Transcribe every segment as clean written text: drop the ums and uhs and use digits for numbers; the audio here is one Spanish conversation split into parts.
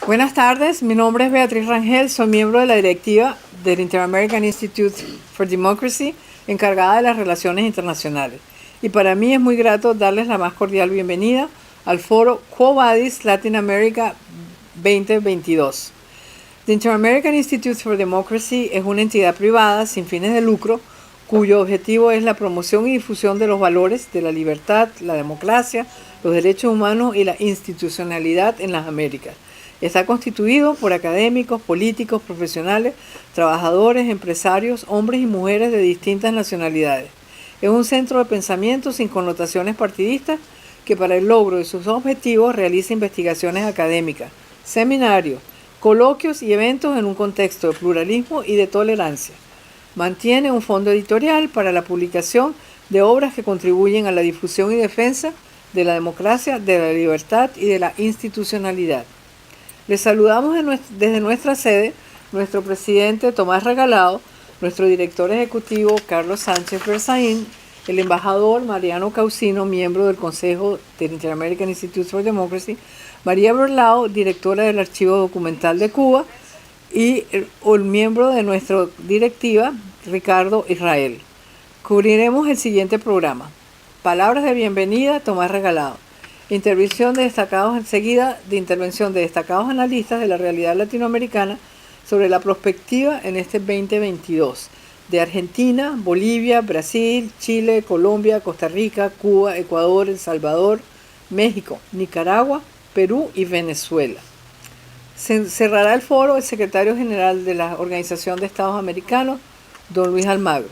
Buenas tardes, mi nombre es Beatriz Rangel, soy miembro de la directiva del Inter-American Institute for Democracy, encargada de las relaciones internacionales. Y para mí es muy grato darles la más cordial bienvenida al foro Quo Vadis Latin America 2022. The Inter-American Institute for Democracy es una entidad privada sin fines de lucro cuyo objetivo es la promoción y difusión de los valores de la libertad, la democracia, los derechos humanos y la institucionalidad en las Américas. Está constituido por académicos, políticos, profesionales, trabajadores, empresarios, hombres y mujeres de distintas nacionalidades. Es un centro de pensamiento sin connotaciones partidistas que para el logro de sus objetivos realiza investigaciones académicas, seminarios, coloquios y eventos en un contexto de pluralismo y de tolerancia. Mantiene un fondo editorial para la publicación de obras que contribuyen a la difusión y defensa de la democracia, de la libertad y de la institucionalidad. Les saludamos desde nuestra sede, nuestro presidente Tomás Regalado, nuestro director ejecutivo Carlos Sánchez Berzaín, el embajador Mariano Causino, miembro del Consejo del Inter-American Institute for Democracy, María Berlao, directora del Archivo Documental de Cuba, y el miembro de nuestra directiva, Ricardo Israel. Cubriremos el siguiente programa. Palabras de bienvenida, Tomás Regalado. Intervención de destacados analistas de la realidad latinoamericana sobre la perspectiva en este 2022 de Argentina, Bolivia, Brasil, Chile, Colombia, Costa Rica, Cuba, Ecuador, El Salvador, México, Nicaragua, Perú y Venezuela. Se cerrará el foro el secretario general de la Organización de Estados Americanos, don Luis Almagro.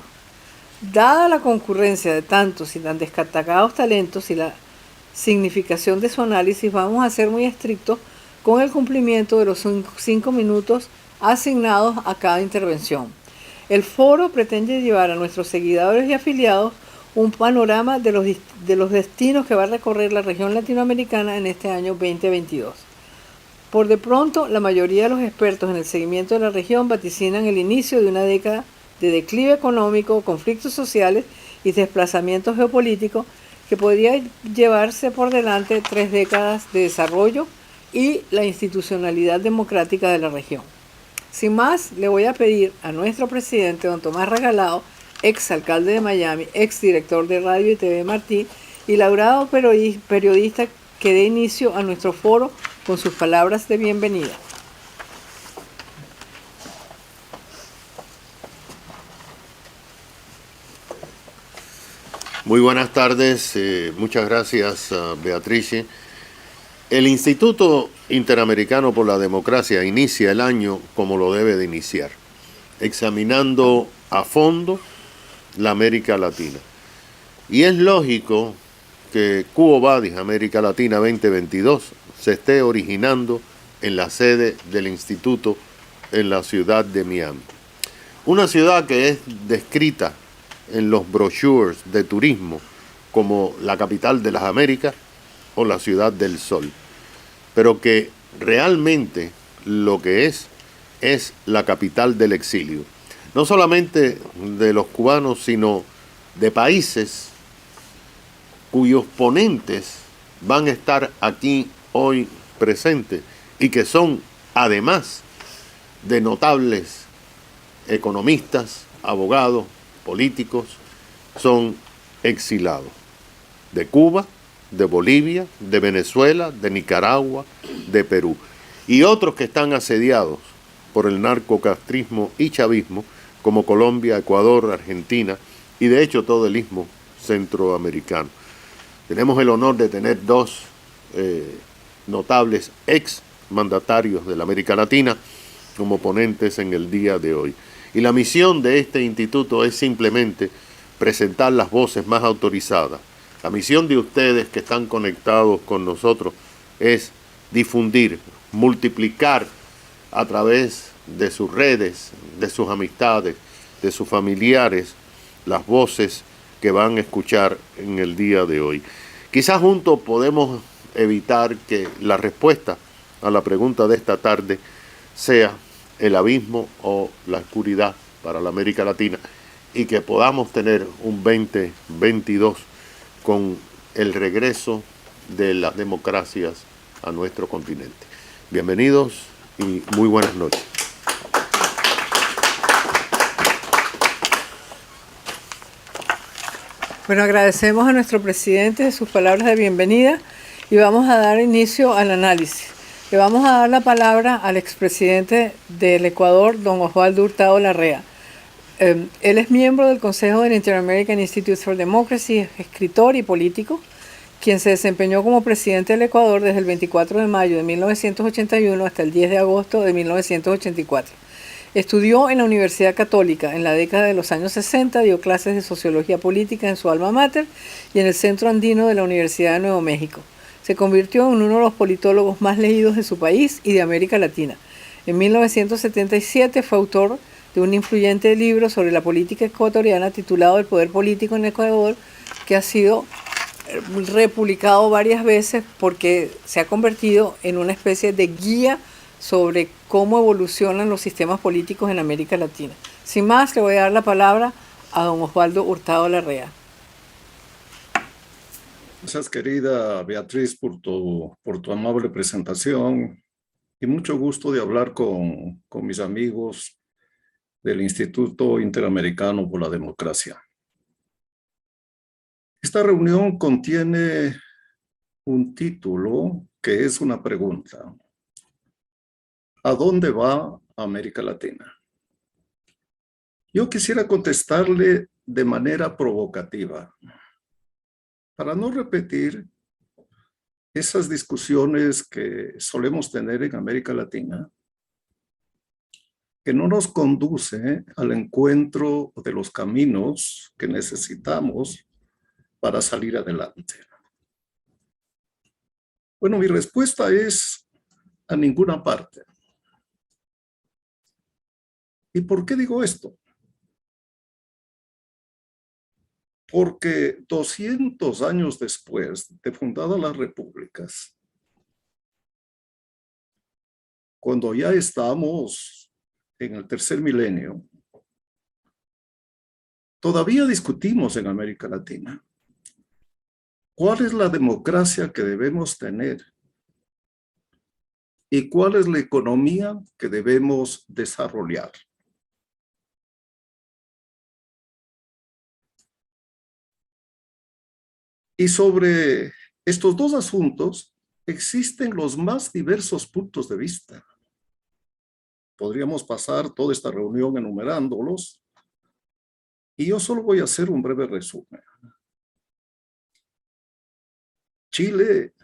Dada la concurrencia de tantos y tan destacados talentos y la significación de su análisis, vamos a ser muy estrictos con el cumplimiento de los 5 minutos asignados a cada intervención. El foro pretende llevar a nuestros seguidores y afiliados un panorama de los destinos que va a recorrer la región latinoamericana en este año 2022. Por de pronto, la mayoría de los expertos en el seguimiento de la región vaticinan el inicio de una década de declive económico, conflictos sociales y desplazamientos geopolíticos que podría llevarse por delante 3 décadas de desarrollo y la institucionalidad democrática de la región. Sin más, le voy a pedir a nuestro presidente, don Tomás Regalado, ex alcalde de Miami, ex director de Radio y TV Martí y laureado periodista, que dé inicio a nuestro foro con sus palabras de bienvenida. Muy buenas tardes, muchas gracias, Beatriz. El Instituto Interamericano por la Democracia inicia el año como lo debe de iniciar, examinando a fondo la América Latina. Y es lógico que Quo Vadis América Latina 2022 se esté originando en la sede del Instituto en la ciudad de Miami. Una ciudad que es descrita en los brochures de turismo como la capital de las Américas o la ciudad del sol, pero que realmente lo que es la capital del exilio, no solamente de los cubanos, sino de países cuyos ponentes van a estar aquí hoy presentes y que son además de notables economistas, abogados, políticos, son exilados de Cuba, de Bolivia, de Venezuela, de Nicaragua, de Perú, y otros que están asediados por el narcocastrismo y chavismo, como Colombia, Ecuador, Argentina y de hecho todo el istmo centroamericano. Tenemos el honor de tener 2 notables ex mandatarios de la América Latina como ponentes en el día de hoy. Y la misión de este instituto es simplemente presentar las voces más autorizadas. La misión de ustedes que están conectados con nosotros es difundir, multiplicar a través de sus redes, de sus amistades, de sus familiares, las voces que van a escuchar en el día de hoy. Quizás juntos podemos evitar que la respuesta a la pregunta de esta tarde sea el abismo o la oscuridad para la América Latina y que podamos tener un 2022 con el regreso de las democracias a nuestro continente. Bienvenidos y muy buenas noches. Bueno, agradecemos a nuestro presidente sus palabras de bienvenida y vamos a dar inicio al análisis. Le vamos a dar la palabra al expresidente del Ecuador, don Osvaldo Hurtado Larrea. Él es miembro del Consejo del Inter-American Institute for Democracy, es escritor y político, quien se desempeñó como presidente del Ecuador desde el 24 de mayo de 1981 hasta el 10 de agosto de 1984. Estudió en la Universidad Católica en la década de los años 60, dio clases de sociología política en su alma mater y en el Centro Andino de la Universidad de Nuevo México. Se convirtió en uno de los politólogos más leídos de su país y de América Latina. En 1977 fue autor de un influyente libro sobre la política ecuatoriana titulado El poder político en Ecuador, que ha sido republicado varias veces porque se ha convertido en una especie de guía sobre cómo evolucionan los sistemas políticos en América Latina. Sin más, le voy a dar la palabra a don Osvaldo Hurtado Larrea. Gracias, querida Beatriz, por tu amable presentación y mucho gusto de hablar con mis amigos del Instituto Interamericano por la Democracia. Esta reunión contiene un título que es una pregunta. ¿A dónde va América Latina? Yo quisiera contestarle de manera provocativa, para no repetir esas discusiones que solemos tener en América Latina, que no nos conduce al encuentro de los caminos que necesitamos para salir adelante. Bueno, mi respuesta es a ninguna parte. ¿Y por qué digo esto? Porque 200 años después de fundadas las repúblicas, cuando ya estamos en el tercer milenio, todavía discutimos en América Latina cuál es la democracia que debemos tener y cuál es la economía que debemos desarrollar. Y sobre estos dos asuntos existen los más diversos puntos de vista. Podríamos pasar toda esta reunión enumerándolos y yo solo voy a hacer un breve resumen. Chile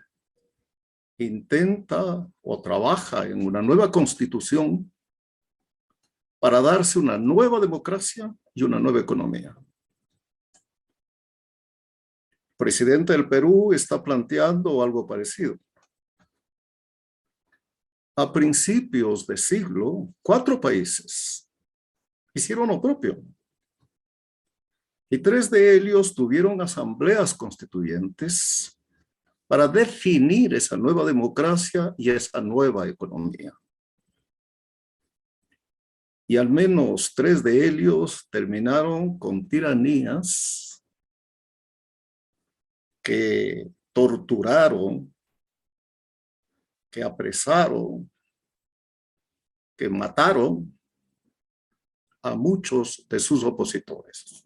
intenta o trabaja en una nueva constitución para darse una nueva democracia y una nueva economía. El presidente del Perú está planteando algo parecido. A principios de siglo, 4 países hicieron lo propio. Y 3 de ellos tuvieron asambleas constituyentes para definir esa nueva democracia y esa nueva economía. Y al menos 3 de ellos terminaron con tiranías que torturaron, que apresaron, que mataron a muchos de sus opositores.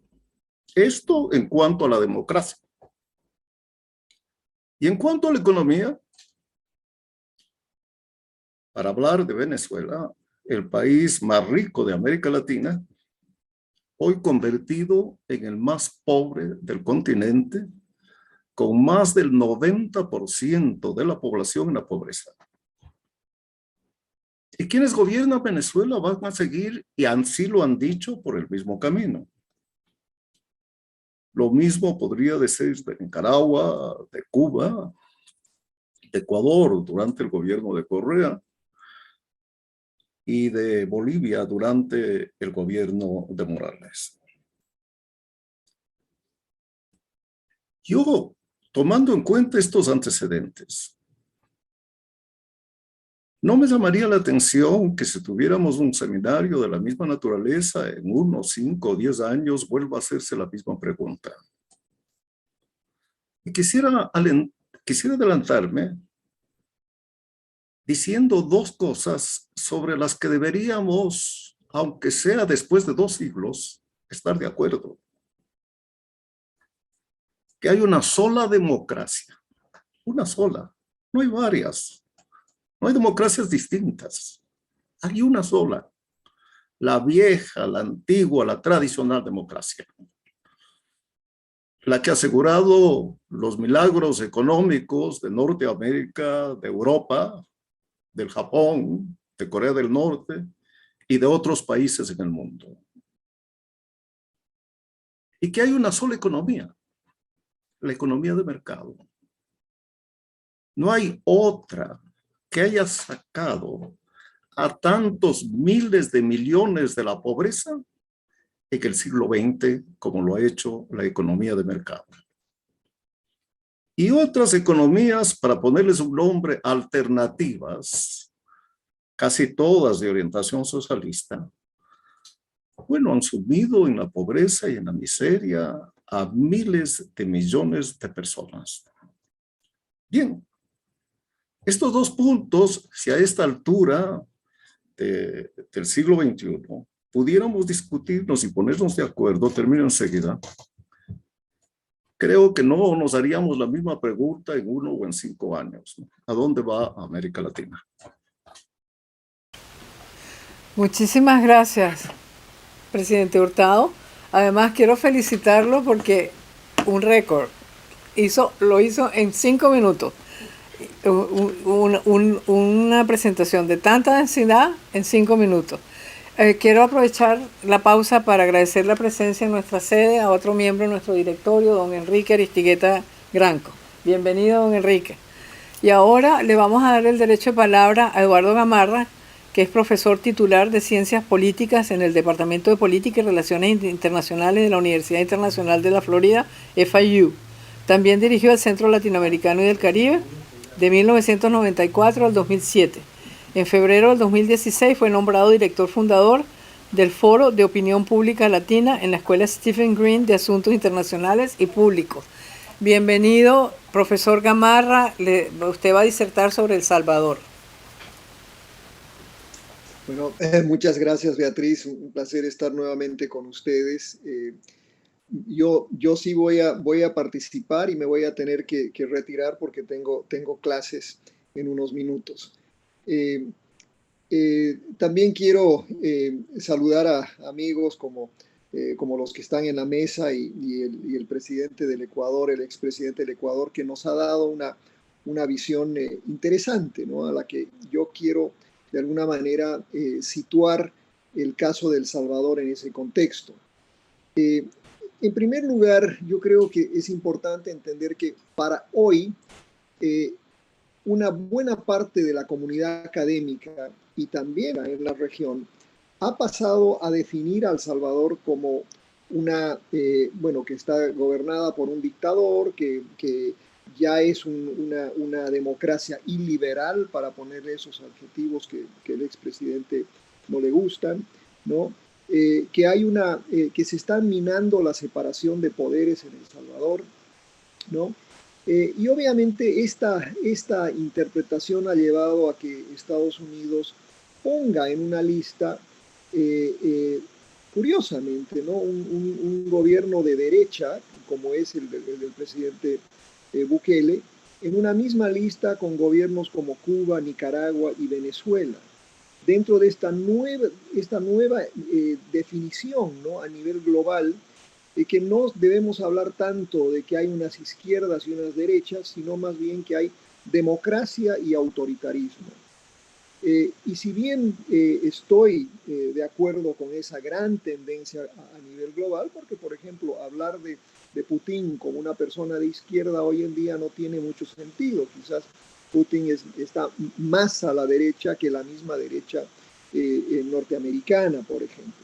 Esto en cuanto a la democracia. Y en cuanto a la economía, para hablar de Venezuela, el país más rico de América Latina, hoy convertido en el más pobre del continente, con más del 90% de la población en la pobreza. Y quienes gobiernan Venezuela van a seguir, y así lo han dicho, por el mismo camino. Lo mismo podría decir de Nicaragua, de Cuba, de Ecuador durante el gobierno de Correa y de Bolivia durante el gobierno de Morales. Yo, tomando en cuenta estos antecedentes, no me llamaría la atención que si tuviéramos un seminario de la misma naturaleza en unos 5 o 10 años vuelva a hacerse la misma pregunta. Y quisiera adelantarme diciendo dos cosas sobre las que deberíamos, aunque sea después de 2 siglos, estar de acuerdo. Que hay una sola democracia, una sola, no hay varias, no hay democracias distintas, hay una sola, la vieja, la antigua, la tradicional democracia, la que ha asegurado los milagros económicos de Norteamérica, de Europa, del Japón, de Corea del Norte y de otros países en el mundo. Y que hay una sola economía, la economía de mercado. No hay otra que haya sacado a tantos miles de millones de la pobreza en el siglo XX, como lo ha hecho la economía de mercado. Y otras economías, para ponerles un nombre, alternativas, casi todas de orientación socialista, bueno, han sumido en la pobreza y en la miseria a miles de millones de personas. Bien, estos dos puntos, si a esta altura del siglo XXI pudiéramos discutirnos y ponernos de acuerdo, termino enseguida, creo que no nos haríamos la misma pregunta en 1 o en 5 años. ¿A dónde va América Latina? Muchísimas gracias, presidente Hurtado. Además, quiero felicitarlo porque un récord. Lo hizo en 5 minutos. Una presentación de tanta densidad en 5 minutos. Quiero aprovechar la pausa para agradecer la presencia en nuestra sede a otro miembro de nuestro directorio, don Enrique Aristigueta Granco. Bienvenido, don Enrique. Y ahora le vamos a dar el derecho de palabra a Eduardo Gamarra, que es profesor titular de Ciencias Políticas en el Departamento de Política y Relaciones Internacionales de la Universidad Internacional de la Florida, FIU. También dirigió el Centro Latinoamericano y del Caribe de 1994 al 2007. En febrero del 2016 fue nombrado director fundador del Foro de Opinión Pública Latina en la Escuela Stephen Green de Asuntos Internacionales y Públicos. Bienvenido, profesor Gamarra. Usted va a disertar sobre El Salvador. Bueno, muchas gracias, Beatriz. Un placer estar nuevamente con ustedes. Yo sí voy a participar y me voy a tener que retirar porque tengo clases en unos minutos. También quiero saludar a amigos como los que están en la mesa y el presidente del Ecuador, el expresidente del Ecuador, que nos ha dado una visión interesante, ¿no? A la que yo quiero de alguna manera situar el caso de El Salvador en ese contexto. En primer lugar, yo creo que es importante entender que para hoy una buena parte de la comunidad académica y también en la región ha pasado a definir a El Salvador como que está gobernada por un dictador, que ya es una democracia iliberal, para ponerle esos adjetivos que el expresidente no le gustan, ¿no? Que se está minando la separación de poderes en El Salvador, ¿no? Y obviamente esta interpretación ha llevado a que Estados Unidos ponga en una lista, curiosamente, ¿no? un gobierno de derecha, como es el del presidente Bukele, en una misma lista con gobiernos como Cuba, Nicaragua y Venezuela. Dentro de esta nueva definición, ¿no? A nivel global, de que no debemos hablar tanto de que hay unas izquierdas y unas derechas, sino más bien que hay democracia y autoritarismo. Y si bien estoy de acuerdo con esa gran tendencia a nivel global, porque por ejemplo hablar de Putin como una persona de izquierda hoy en día no tiene mucho sentido. Quizás Putin está más a la derecha que la misma derecha norteamericana, por ejemplo.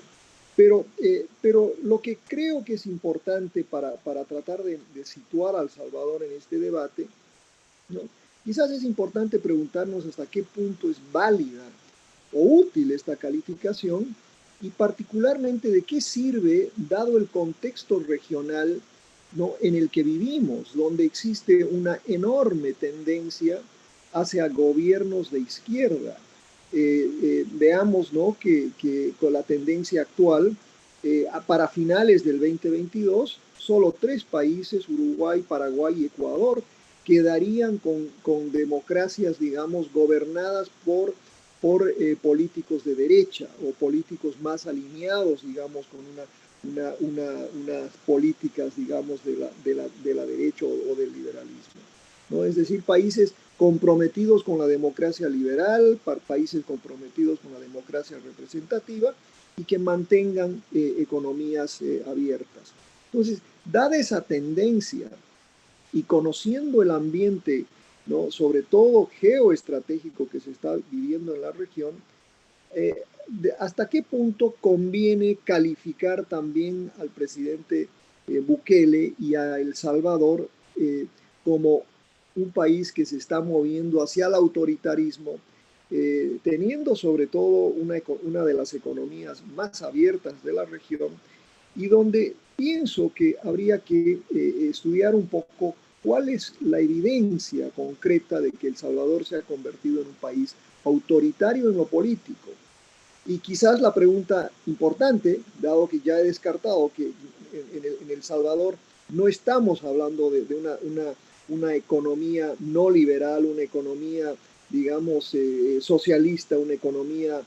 Pero lo que creo que es importante para tratar de situar a El Salvador en este debate, ¿no? Quizás es importante preguntarnos hasta qué punto es válida o útil esta calificación y particularmente de qué sirve dado el contexto regional, ¿no? En el que vivimos, donde existe una enorme tendencia hacia gobiernos de izquierda. Veamos, ¿no?, que con la tendencia actual, para finales del 2022, solo 3 países, Uruguay, Paraguay y Ecuador, quedarían con democracias, digamos, gobernadas por políticos de derecha o políticos más alineados, digamos, con unas políticas, digamos, de la derecha o del liberalismo, ¿no? Es decir, países comprometidos con la democracia liberal, países comprometidos con la democracia representativa y que mantengan economías abiertas. Entonces, dada esa tendencia y conociendo el ambiente, ¿no?, sobre todo geoestratégico que se está viviendo en la región, ¿hasta qué punto conviene calificar también al presidente Bukele y a El Salvador como un país que se está moviendo hacia el autoritarismo, teniendo sobre todo una de las economías más abiertas de la región, y donde pienso que habría que estudiar un poco cuál es la evidencia concreta de que El Salvador se ha convertido en un país autoritario en lo político? Y quizás la pregunta importante, dado que ya he descartado que en El Salvador no estamos hablando de una economía no liberal, una economía, digamos, socialista, una economía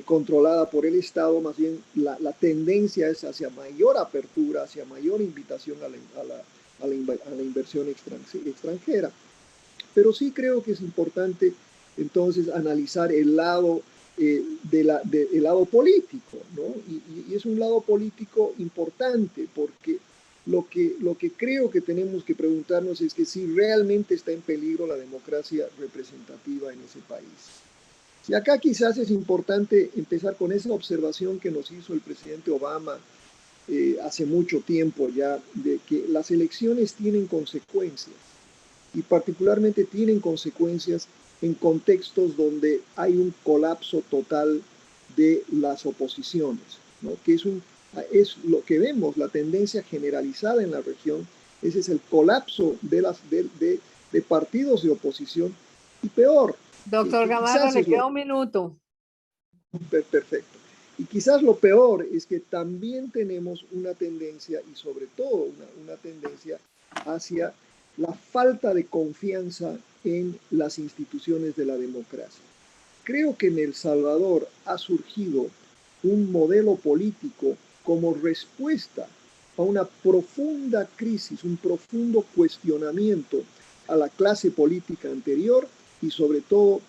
controlada por el Estado, más bien la tendencia es hacia mayor apertura, hacia mayor invitación a la inversión extranjera. Pero sí creo que es importante entonces analizar el lado el lado político, ¿no? Y es un lado político importante porque lo que creo que tenemos que preguntarnos es que si realmente está en peligro la democracia representativa en ese país. Y acá quizás es importante empezar con esa observación que nos hizo el presidente Obama hace mucho tiempo ya, de que las elecciones tienen consecuencias, y particularmente tienen consecuencias en contextos donde hay un colapso total de las oposiciones, ¿no?, que es lo que vemos, la tendencia generalizada en la región. Ese es el colapso de partidos de oposición, y peor. Doctor Gamarra, le queda un minuto. Perfecto. Y quizás lo peor es que también tenemos una tendencia, y sobre todo una tendencia hacia la falta de confianza en las instituciones de la democracia. Creo que en El Salvador ha surgido un modelo político como respuesta a una profunda crisis, un profundo cuestionamiento a la clase política anterior, y sobre todo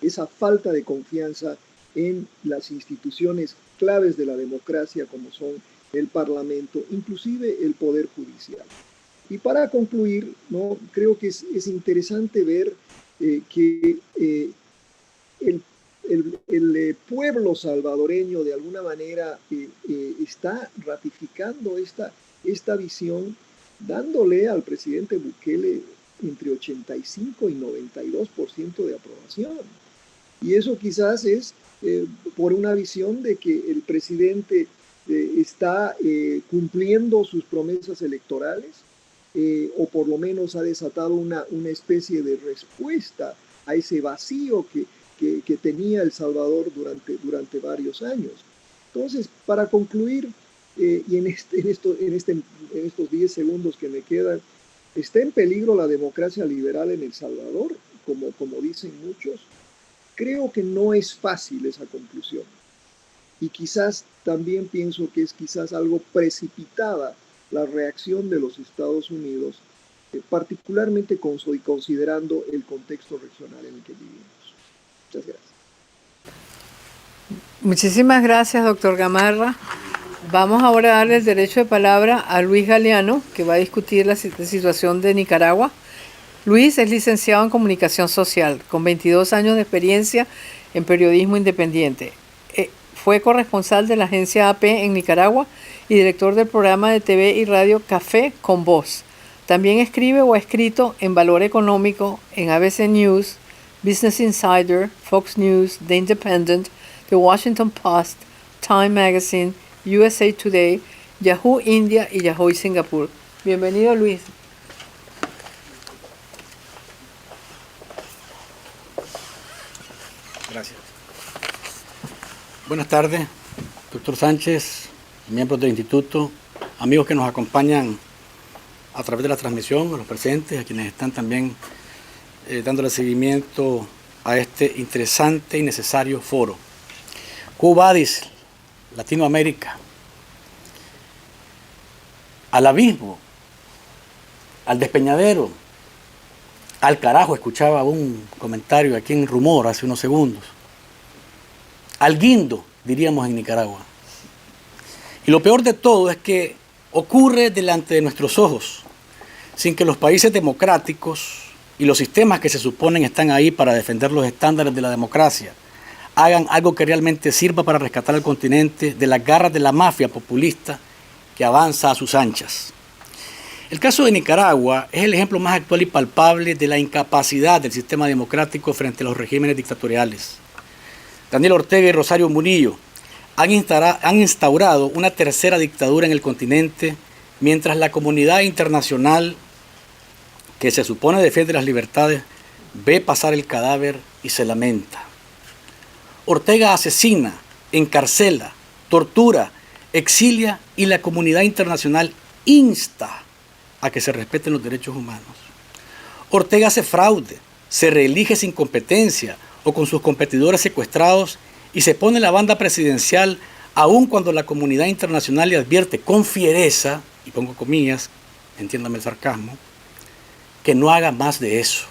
esa falta de confianza en las instituciones claves de la democracia, como son el Parlamento, inclusive el Poder Judicial. Y para concluir, ¿no?, creo que es interesante ver que el pueblo salvadoreño de alguna manera está ratificando esta visión, dándole al presidente Bukele entre 85 y 92% de aprobación. Y eso quizás es por una visión de que el presidente está cumpliendo sus promesas electorales, o por lo menos ha desatado una especie de respuesta a ese vacío que tenía El Salvador durante varios años. Entonces, para concluir, y en estos 10 segundos que me quedan, ¿está en peligro la democracia liberal en El Salvador, como dicen muchos? Creo que no es fácil esa conclusión. Y quizás también pienso que es quizás algo precipitada la reacción de los Estados Unidos, particularmente considerando el contexto regional en el que vivimos. Muchas gracias. Muchísimas gracias, doctor Gamarra. Vamos ahora a darle el derecho de palabra a Luis Galeano, que va a discutir la situación de Nicaragua. Luis es licenciado en Comunicación Social, con 22 años de experiencia en periodismo independiente. Fue corresponsal de la agencia AP en Nicaragua y director del programa de TV y radio Café con Voz. También escribe o ha escrito en Valor Económico, en ABC News, Business Insider, Fox News, The Independent, The Washington Post, Time Magazine, USA Today, Yahoo India y Yahoo Singapur. Bienvenido, Luis. Gracias. Buenas tardes, doctor Sánchez, miembros del instituto, amigos que nos acompañan a través de la transmisión, a los presentes, a quienes están también dándole seguimiento a este interesante y necesario foro. Quo vadis, Latinoamérica, al abismo, al despeñadero, al carajo, escuchaba un comentario aquí en Rumor hace unos segundos. Al guindo, diríamos en Nicaragua. Y lo peor de todo es que ocurre delante de nuestros ojos, sin que los países democráticos y los sistemas que se suponen están ahí para defender los estándares de la democracia hagan algo que realmente sirva para rescatar al continente de las garras de la mafia populista que avanza a sus anchas. El caso de Nicaragua es el ejemplo más actual y palpable de la incapacidad del sistema democrático frente a los regímenes dictatoriales. Daniel Ortega y Rosario Murillo han instaurado una tercera dictadura en el continente, mientras la comunidad internacional, que se supone defiende las libertades, ve pasar el cadáver y se lamenta. Ortega asesina, encarcela, tortura, exilia y la comunidad internacional insta a que se respeten los derechos humanos. Ortega hace fraude, se reelige sin competencia o con sus competidores secuestrados y se pone la banda presidencial aun cuando la comunidad internacional le advierte con fiereza, y pongo comillas, entiéndame el sarcasmo, que no haga más de eso.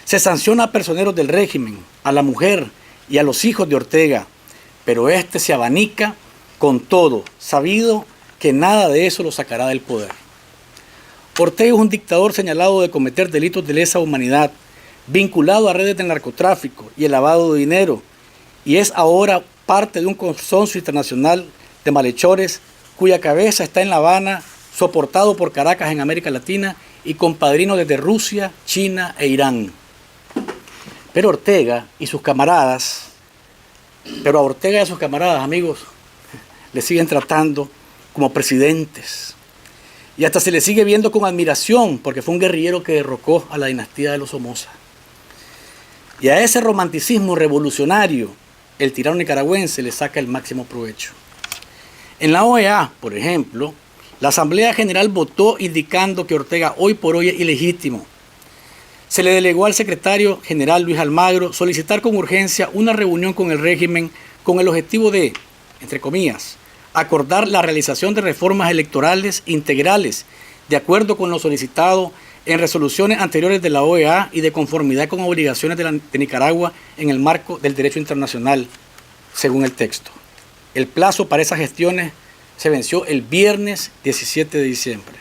Se sanciona a personeros del régimen, a la mujer y a los hijos de Ortega, pero este se abanica con todo, sabido que nada de eso lo sacará del poder. Ortega es un dictador señalado de cometer delitos de lesa humanidad, vinculado a redes de narcotráfico y el lavado de dinero, y es ahora parte de un consorcio internacional de malhechores cuya cabeza está en La Habana, soportado por Caracas en América Latina y con padrinos desde Rusia, China e Irán. Pero a Ortega y a sus camaradas, amigos, le siguen tratando como presidentes. Y hasta se le sigue viendo con admiración porque fue un guerrillero que derrocó a la dinastía de los Somoza. Y a ese romanticismo revolucionario, el tirano nicaragüense le saca el máximo provecho. En la OEA, por ejemplo, la Asamblea General votó indicando que Ortega hoy por hoy es ilegítimo. Se le delegó al secretario general Luis Almagro solicitar con urgencia una reunión con el régimen con el objetivo de, entre comillas, acordar la realización de reformas electorales integrales de acuerdo con lo solicitado en resoluciones anteriores de la OEA y de conformidad con obligaciones de Nicaragua en el marco del derecho internacional, según el texto. El plazo para esas gestiones se venció el viernes 17 de diciembre.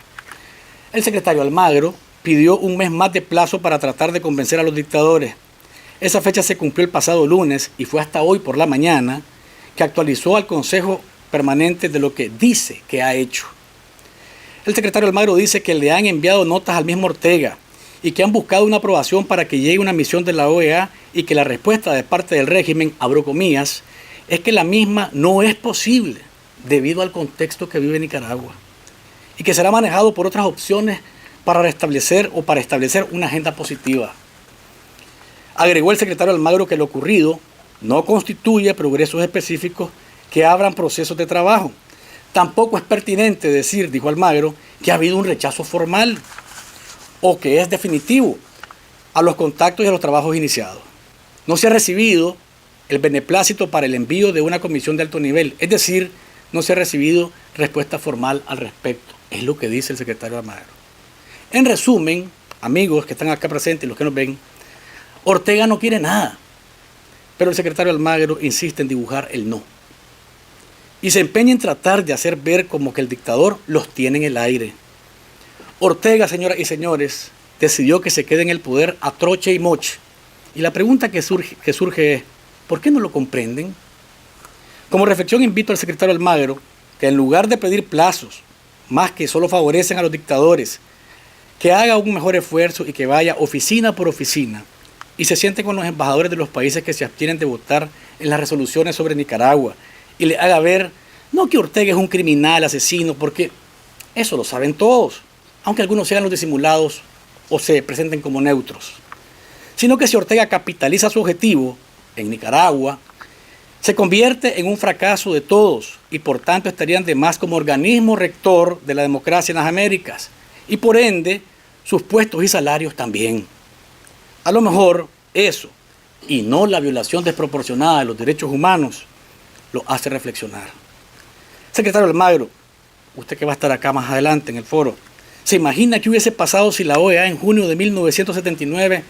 El secretario Almagro pidió un mes más de plazo para tratar de convencer a los dictadores. Esa fecha se cumplió el pasado lunes y fue hasta hoy por la mañana que actualizó al Consejo Permanente de lo que dice que ha hecho. El secretario Almagro dice que le han enviado notas al mismo Ortega y que han buscado una aprobación para que llegue una misión de la OEA y que la respuesta de parte del régimen, abro comillas, es que la misma no es posible debido al contexto que vive Nicaragua y que será manejado por otras opciones para restablecer o para establecer una agenda positiva. Agregó el secretario Almagro que lo ocurrido no constituye progresos específicos que abran procesos de trabajo. Tampoco es pertinente decir, dijo Almagro, que ha habido un rechazo formal o que es definitivo a los contactos y a los trabajos iniciados. No se ha recibido el beneplácito para el envío de una comisión de alto nivel, es decir, no se ha recibido respuesta formal al respecto. Es lo que dice el secretario Almagro. En resumen, amigos que están acá presentes y los que nos ven, Ortega no quiere nada, pero el secretario Almagro insiste en dibujar el no. Y se empeña en tratar de hacer ver como que el dictador los tiene en el aire. Ortega, señoras y señores, decidió que se quede en el poder a troche y moche. Y la pregunta que surge es, ¿por qué no lo comprenden? Como reflexión invito al secretario Almagro que en lugar de pedir plazos, más que solo favorecen a los dictadores, que haga un mejor esfuerzo y que vaya oficina por oficina y se siente con los embajadores de los países que se abstienen de votar en las resoluciones sobre Nicaragua y le haga ver, no que Ortega es un criminal, asesino, porque eso lo saben todos, aunque algunos sean los disimulados o se presenten como neutros, sino que si Ortega capitaliza su objetivo, en Nicaragua, se convierte en un fracaso de todos y por tanto estarían de más como organismo rector de la democracia en las Américas y por ende sus puestos y salarios también. A lo mejor eso, y no la violación desproporcionada de los derechos humanos, lo hace reflexionar. Secretario Almagro, usted que va a estar acá más adelante en el foro, ¿se imagina qué hubiese pasado si la OEA en junio de 1979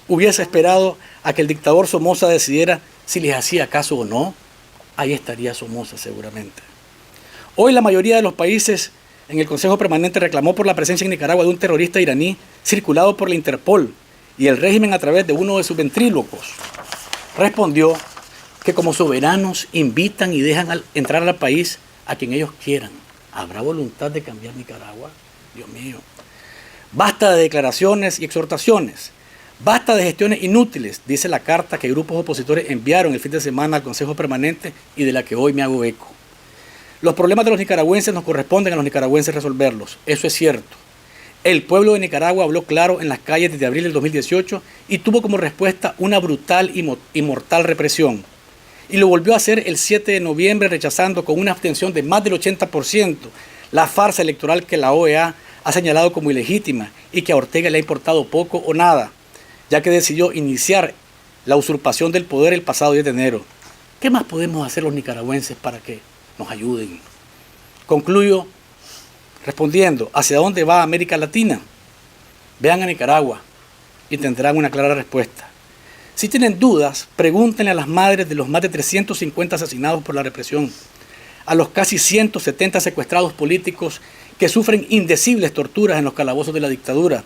hubiese esperado a que el dictador Somoza decidiera si les hacía caso o no? Ahí estaría Somoza seguramente. Hoy la mayoría de los países en el Consejo Permanente reclamó por la presencia en Nicaragua de un terrorista iraní circulado por la Interpol y el régimen a través de uno de sus ventrílocos respondió que como soberanos invitan y dejan entrar al país a quien ellos quieran. ¿Habrá voluntad de cambiar Nicaragua? Dios mío. Basta de declaraciones y exhortaciones. Basta de gestiones inútiles, dice la carta que grupos opositores enviaron el fin de semana al Consejo Permanente y de la que hoy me hago eco. Los problemas de los nicaragüenses nos corresponden a los nicaragüenses resolverlos. Eso es cierto. El pueblo de Nicaragua habló claro en las calles desde abril del 2018 y tuvo como respuesta una brutal y mortal represión. Y lo volvió a hacer el 7 de noviembre rechazando con una abstención de más del 80% la farsa electoral que la OEA ha señalado como ilegítima y que a Ortega le ha importado poco o nada, ya que decidió iniciar la usurpación del poder el pasado 10 de enero. ¿Qué más podemos hacer los nicaragüenses para que nos ayuden? Concluyo respondiendo, ¿hacia dónde va América Latina? Vean a Nicaragua y tendrán una clara respuesta. Si tienen dudas, pregúntenle a las madres de los más de 350 asesinados por la represión, a los casi 170 secuestrados políticos que sufren indecibles torturas en los calabozos de la dictadura,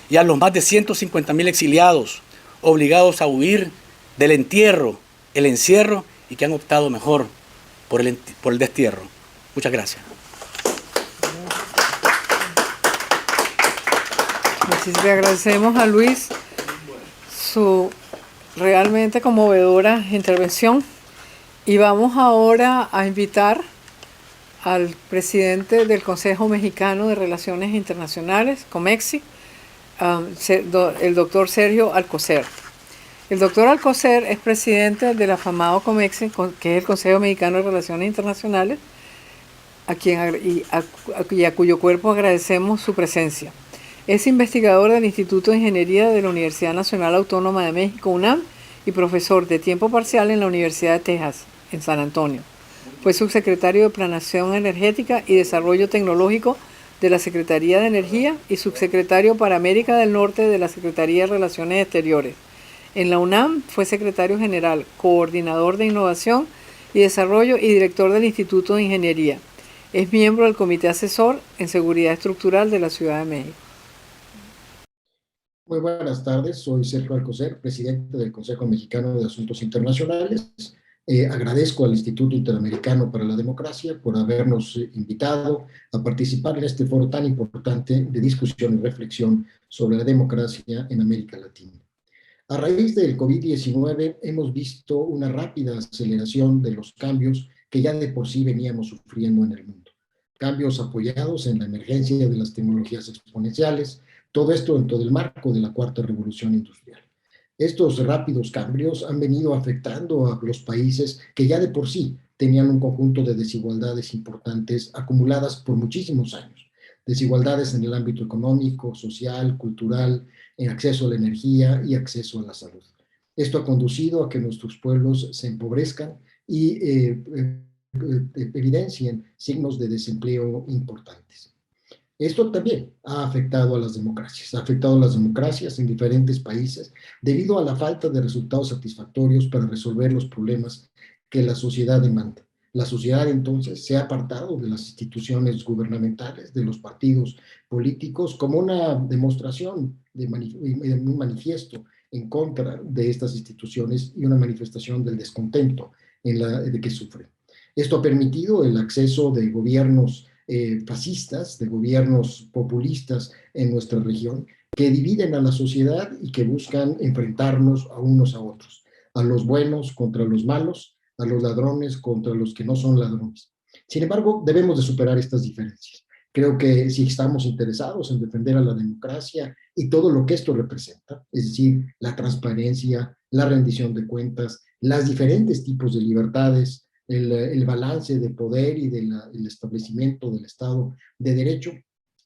y a los más de 150.000 exiliados, obligados a huir del entierro, el encierro, y que han optado mejor por el destierro. Muchas gracias. Le agradecemos a Luis su realmente conmovedora intervención y vamos ahora a invitar al presidente del Consejo Mexicano de Relaciones Internacionales, COMEXI, el doctor Sergio Alcocer. El doctor Alcocer es presidente del afamado COMEXI, que es el Consejo Mexicano de Relaciones Internacionales, a cuyo cuerpo agradecemos su presencia. Es investigador del Instituto de Ingeniería de la Universidad Nacional Autónoma de México, UNAM, y profesor de tiempo parcial en la Universidad de Texas, en San Antonio. Fue subsecretario de Planeación Energética y Desarrollo Tecnológico de la Secretaría de Energía y subsecretario para América del Norte de la Secretaría de Relaciones Exteriores. En la UNAM fue secretario general, coordinador de Innovación y Desarrollo y director del Instituto de Ingeniería. Es miembro del Comité Asesor en Seguridad Estructural de la Ciudad de México. Muy buenas tardes, soy Sergio Alcocer, presidente del Consejo Mexicano de Asuntos Internacionales. Agradezco al Instituto Interamericano para la Democracia por habernos invitado a participar en este foro tan importante de discusión y reflexión sobre la democracia en América Latina. A raíz del COVID-19 hemos visto una rápida aceleración de los cambios que ya de por sí veníamos sufriendo en el mundo. Cambios apoyados en la emergencia de las tecnologías exponenciales, todo esto dentro del marco de la cuarta revolución industrial. Estos rápidos cambios han venido afectando a los países que ya de por sí tenían un conjunto de desigualdades importantes acumuladas por muchísimos años. Desigualdades en el ámbito económico, social, cultural, en acceso a la energía y acceso a la salud. Esto ha conducido a que nuestros pueblos se empobrezcan y evidencien signos de desempleo importantes. Esto también ha afectado a las democracias en diferentes países debido a la falta de resultados satisfactorios para resolver los problemas que la sociedad demanda. La sociedad entonces se ha apartado de las instituciones gubernamentales, de los partidos políticos, como una demostración de un manifiesto en contra de estas instituciones y una manifestación del descontento de que sufren. Esto ha permitido el acceso de gobiernos fascistas, de gobiernos populistas en nuestra región, que dividen a la sociedad y que buscan enfrentarnos a unos a otros, a los buenos contra los malos, a los ladrones contra los que no son ladrones. Sin embargo, debemos de superar estas diferencias. Creo que si estamos interesados en defender a la democracia y todo lo que esto representa, es decir, la transparencia, la rendición de cuentas, los diferentes tipos de libertades, el balance de poder y el establecimiento del Estado de Derecho.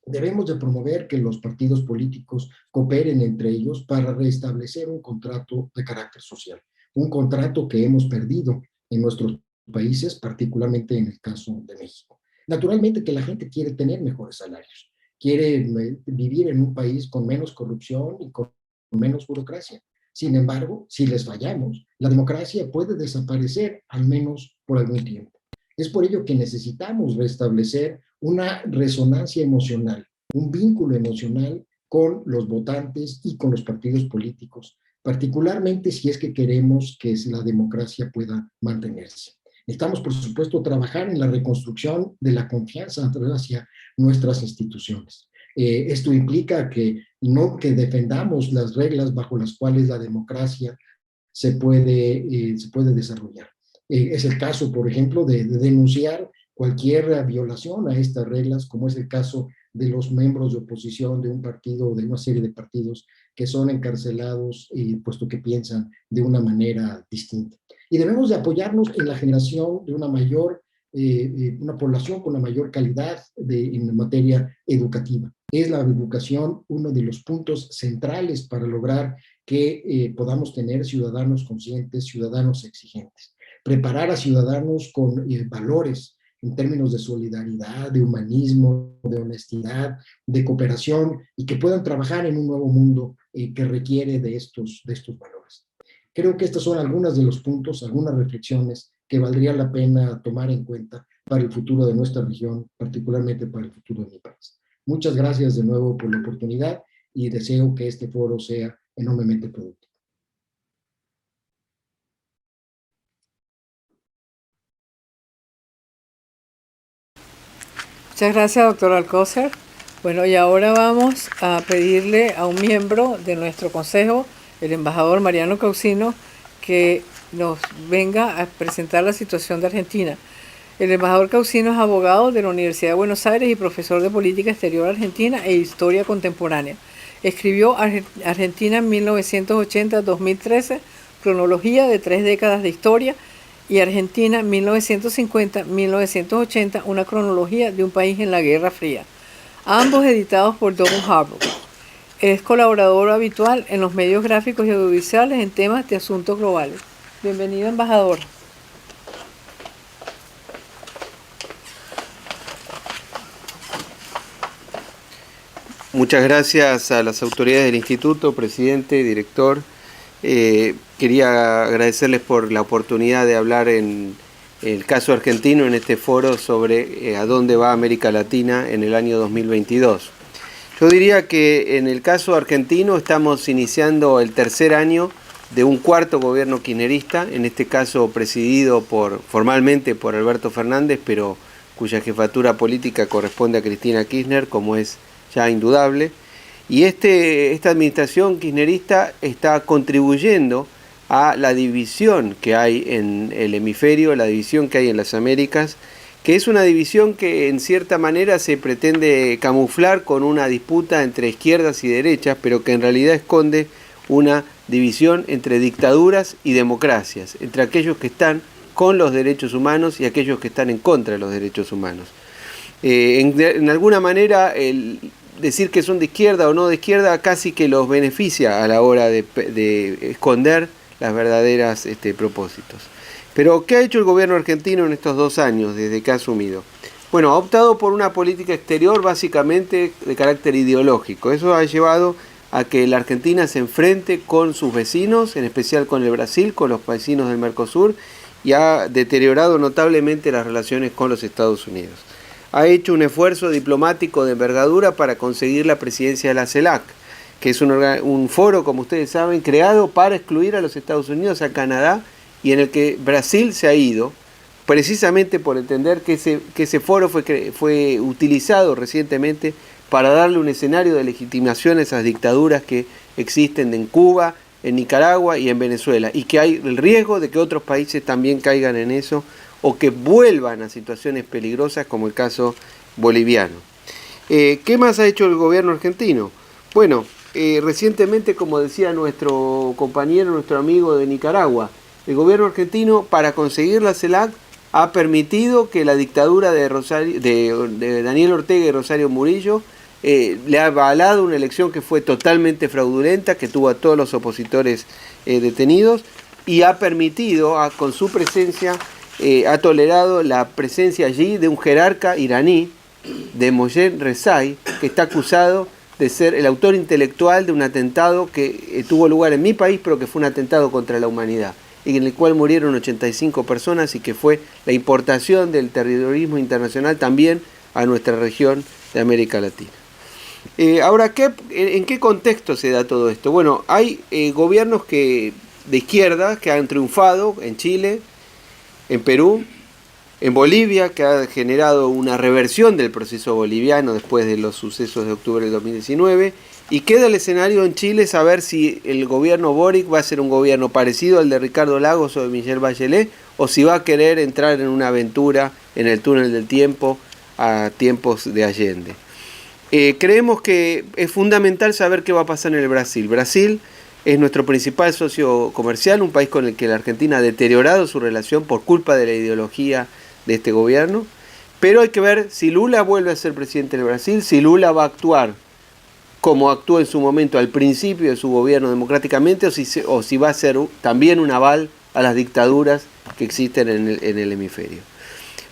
Debemos de promover que los partidos políticos cooperen entre ellos para restablecer un contrato de carácter social, un contrato que hemos perdido en nuestros países, particularmente en el caso de México. Naturalmente que la gente quiere tener mejores salarios, quiere vivir en un país con menos corrupción y con menos burocracia. Sin embargo, si les fallamos, la democracia puede desaparecer al menos por algún tiempo. Es por ello que necesitamos restablecer una resonancia emocional, un vínculo emocional con los votantes y con los partidos políticos, particularmente si es que queremos que la democracia pueda mantenerse. Necesitamos, por supuesto, trabajar en la reconstrucción de la confianza hacia nuestras instituciones. Esto implica que no que defendamos las reglas bajo las cuales la democracia se puede desarrollar. Es el caso, por ejemplo, de denunciar cualquier violación a estas reglas, como es el caso de los miembros de oposición de un partido o de una serie de partidos que son encarcelados puesto que piensan de una manera distinta. Y debemos de apoyarnos en la generación de una población con una mayor calidad en materia educativa. Es la educación uno de los puntos centrales para lograr que podamos tener ciudadanos conscientes, ciudadanos exigentes. Preparar a ciudadanos con valores en términos de solidaridad, de humanismo, de honestidad, de cooperación y que puedan trabajar en un nuevo mundo que requiere de estos valores. Creo que estos son algunos de los puntos, algunas reflexiones que valdría la pena tomar en cuenta para el futuro de nuestra región, particularmente para el futuro de mi país. Muchas gracias de nuevo por la oportunidad y deseo que este foro sea enormemente productivo. Muchas gracias, doctor Alcocer. Bueno, y ahora vamos a pedirle a un miembro de nuestro consejo, el embajador Mariano Causino, que nos venga a presentar la situación de Argentina. El embajador Causino es abogado de la Universidad de Buenos Aires y profesor de Política Exterior Argentina e Historia Contemporánea. Escribió Argentina en 1980-2013, cronología de 3 décadas de historia, y Argentina 1950-1980, una cronología de un país en la Guerra Fría. Ambos editados por Double Harbour. Es colaborador habitual en los medios gráficos y audiovisuales en temas de asuntos globales. Bienvenido, embajador. Muchas gracias a las autoridades del instituto, presidente, director. Quería agradecerles por la oportunidad de hablar en el caso argentino en este foro sobre a dónde va América Latina en el año 2022. Yo diría que en el caso argentino estamos iniciando el tercer año de un cuarto gobierno kirchnerista, en este caso presidido formalmente por Alberto Fernández, pero cuya jefatura política corresponde a Cristina Kirchner, como es ya indudable. Y esta administración kirchnerista está contribuyendo a la división que hay en el hemisferio, la división que hay en las Américas, que es una división que en cierta manera se pretende camuflar con una disputa entre izquierdas y derechas, pero que en realidad esconde una división entre dictaduras y democracias, entre aquellos que están con los derechos humanos y aquellos que están en contra de los derechos humanos. En alguna manera, decir que son de izquierda o no de izquierda casi que los beneficia a la hora de esconder las verdaderas propósitos. Pero, ¿qué ha hecho el gobierno argentino en estos 2 años desde que ha asumido? Bueno, ha optado por una política exterior básicamente de carácter ideológico. Eso ha llevado a que la Argentina se enfrente con sus vecinos, en especial con el Brasil, con los vecinos del Mercosur, y ha deteriorado notablemente las relaciones con los Estados Unidos. Ha hecho un esfuerzo diplomático de envergadura para conseguir la presidencia de la CELAC, que es un foro, como ustedes saben, creado para excluir a los Estados Unidos, a Canadá, y en el que Brasil se ha ido, precisamente por entender que ese foro fue utilizado recientemente para darle un escenario de legitimación a esas dictaduras que existen en Cuba, en Nicaragua y en Venezuela, y que hay el riesgo de que otros países también caigan en eso, o que vuelvan a situaciones peligrosas como el caso boliviano. ¿Qué más ha hecho el gobierno argentino? Bueno, recientemente, como decía nuestro compañero, nuestro amigo de Nicaragua, el gobierno argentino, para conseguir la CELAC, ha permitido que la dictadura de Daniel Ortega y Rosario Murillo le ha avalado una elección que fue totalmente fraudulenta, que tuvo a todos los opositores detenidos, y ha permitido, con su presencia, ha tolerado la presencia allí de un jerarca iraní, de Mohsen Rezai, que está acusado de ser el autor intelectual de un atentado que tuvo lugar en mi país, pero que fue un atentado contra la humanidad, y en el cual murieron 85 personas, y que fue la importación del terrorismo internacional también a nuestra región de América Latina. Ahora, ¿en qué contexto se da todo esto? Bueno, hay gobiernos de izquierda que han triunfado en Chile, en Perú, en Bolivia, que ha generado una reversión del proceso boliviano después de los sucesos de octubre del 2019, y queda el escenario en Chile saber si el gobierno Boric va a ser un gobierno parecido al de Ricardo Lagos o de Michelle Bachelet, o si va a querer entrar en una aventura en el túnel del tiempo a tiempos de Allende. Creemos que es fundamental saber qué va a pasar en el Brasil. Brasil es nuestro principal socio comercial, un país con el que la Argentina ha deteriorado su relación por culpa de la ideología de este gobierno, pero hay que ver si Lula vuelve a ser presidente del Brasil, si Lula va a actuar como actuó en su momento al principio de su gobierno democráticamente, o si va a ser también un aval a las dictaduras que existen en el hemisferio.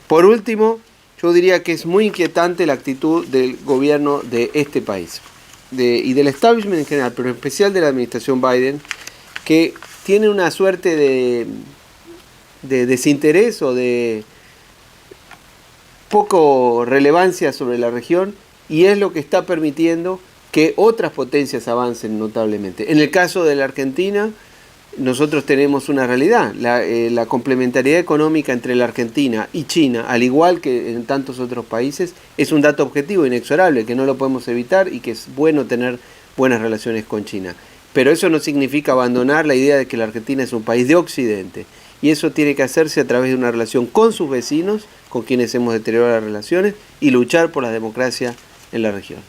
Por último, yo diría que es muy inquietante la actitud del gobierno de este país y del establishment en general, pero en especial de la administración Biden, que tiene una suerte de desinterés o de poco relevancia sobre la región, y es lo que está permitiendo que otras potencias avancen notablemente. En el caso de la Argentina, nosotros tenemos una realidad, la complementariedad económica entre la Argentina y China, al igual que en tantos otros países, es un dato objetivo inexorable, que no lo podemos evitar, y que es bueno tener buenas relaciones con China. Pero eso no significa abandonar la idea de que la Argentina es un país de Occidente, y eso tiene que hacerse a través de una relación con sus vecinos, con quienes hemos deteriorado las relaciones, y luchar por la democracia en la región.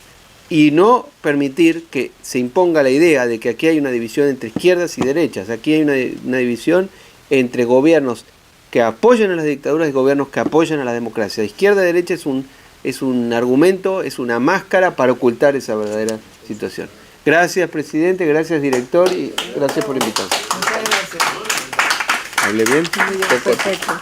Y no permitir que se imponga la idea de que aquí hay una división entre izquierdas y derechas. Aquí hay una división entre gobiernos que apoyan a las dictaduras y gobiernos que apoyan a la democracia. Izquierda y derecha es un argumento, es una máscara para ocultar esa verdadera situación. Gracias, presidente, gracias, director, y gracias por invitarme. Muchas gracias. ¿Hablé bien? Perfecto.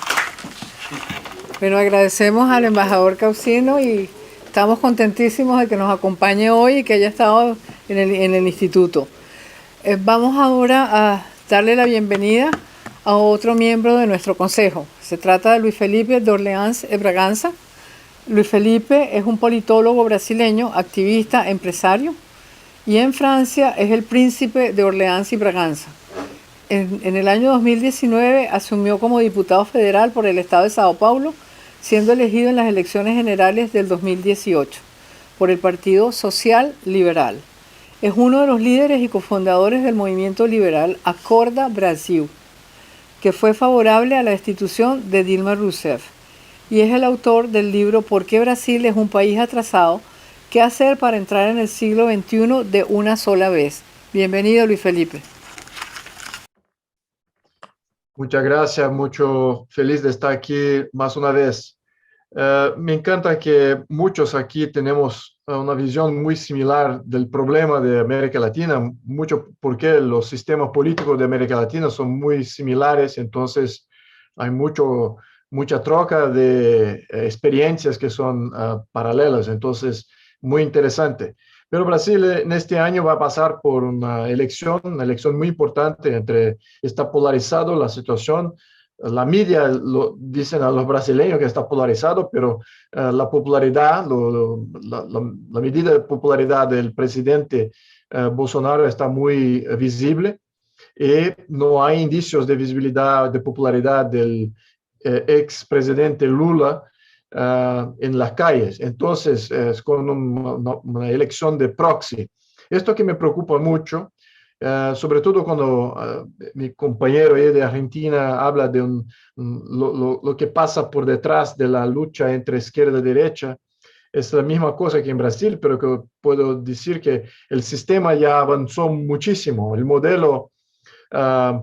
Bueno, agradecemos al embajador Causino y estamos contentísimos de que nos acompañe hoy y que haya estado en el instituto. Vamos ahora a darle la bienvenida a otro miembro de nuestro consejo. Se trata de Luis Felipe de Orleans y Braganza. Luis Felipe es un politólogo brasileño, activista, empresario, y en Francia es el príncipe de Orleans y Braganza. En el año 2019 asumió como diputado federal por el estado de Sao Paulo, siendo elegido en las elecciones generales del 2018 por el Partido Social Liberal. Es uno de los líderes y cofundadores del movimiento liberal Acorda Brasil, que fue favorable a la destitución de Dilma Rousseff, y es el autor del libro ¿Por qué Brasil es un país atrasado? ¿Qué hacer para entrar en el siglo XXI de una sola vez? Bienvenido, Luis Felipe. Muchas gracias, mucho feliz de estar aquí más una vez. Me encanta que muchos aquí tenemos una visión muy similar del problema de América Latina, mucho porque los sistemas políticos de América Latina son muy similares, entonces hay mucha troca de experiencias que son paralelas, entonces muy interesante. Pero Brasil en este año va a pasar por una elección muy importante, está polarizado la situación. La media lo dicen a los brasileños que está polarizado, pero la popularidad, la medida de popularidad del presidente Bolsonaro está muy visible, y no hay indicios de visibilidad, de popularidad del expresidente Lula en las calles. Entonces, es con una elección de proxy. Esto que me preocupa mucho, sobre todo cuando mi compañero de Argentina habla de lo que pasa por detrás de la lucha entre izquierda y derecha, es la misma cosa que en Brasil, pero que puedo decir que el sistema ya avanzó muchísimo. El modelo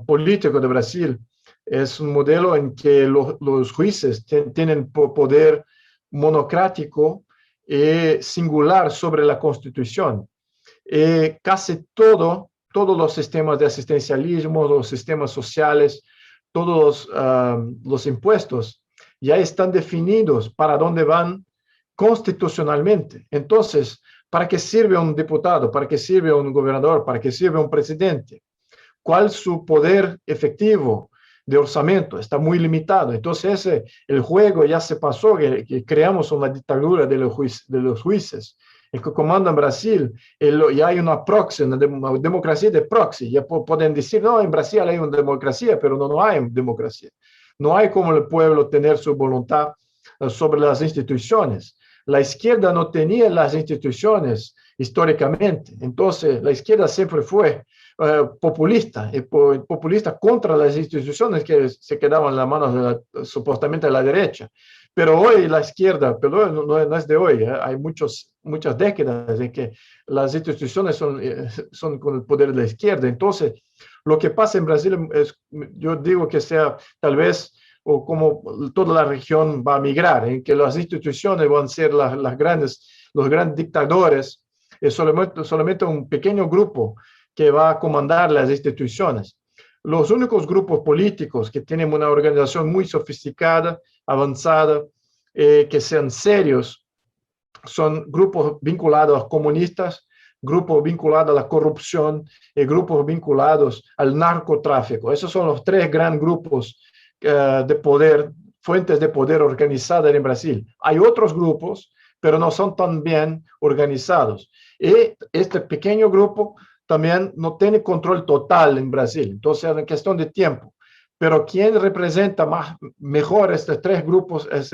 político de Brasil es un modelo en que los jueces tienen poder monocrático y singular sobre la Constitución. Casi todos los sistemas de asistencialismo, los sistemas sociales, todos los impuestos ya están definidos para dónde van constitucionalmente. Entonces, ¿para qué sirve un diputado? ¿Para qué sirve un gobernador? ¿Para qué sirve un presidente? ¿Cuál es su poder efectivo de orzamiento? Está muy limitado. Entonces, el juego ya se pasó, que creamos una dictadura de los jueces. El que comanda en Brasil, ya hay una proxy, una democracia de proxy. Ya pueden decir, no, en Brasil hay una democracia, pero no hay democracia. No hay como el pueblo tener su voluntad sobre las instituciones. La izquierda no tenía las instituciones históricamente. Entonces, la izquierda siempre fue populista, populista contra las instituciones que se quedaban en las manos supuestamente de la derecha. Pero hoy la izquierda, pero no es de hoy, hay muchas décadas en que las instituciones son con el poder de la izquierda. Entonces, lo que pasa en Brasil es, yo digo que sea tal vez, o como toda la región va a migrar, en que las instituciones van a ser los grandes dictadores, es solamente un pequeño grupo que va a comandar las instituciones. Los únicos grupos políticos que tienen una organización muy sofisticada, avanzada, que sean serios, son grupos vinculados a comunistas, grupos vinculados a la corrupción y grupos vinculados al narcotráfico. Esos son los tres grandes grupos de poder, fuentes de poder organizadas en Brasil. Hay otros grupos, pero no son tan bien organizados. Y este pequeño grupo también no tiene control total en Brasil. Entonces, es una cuestión de tiempo. Pero quien representa mejor estos tres grupos es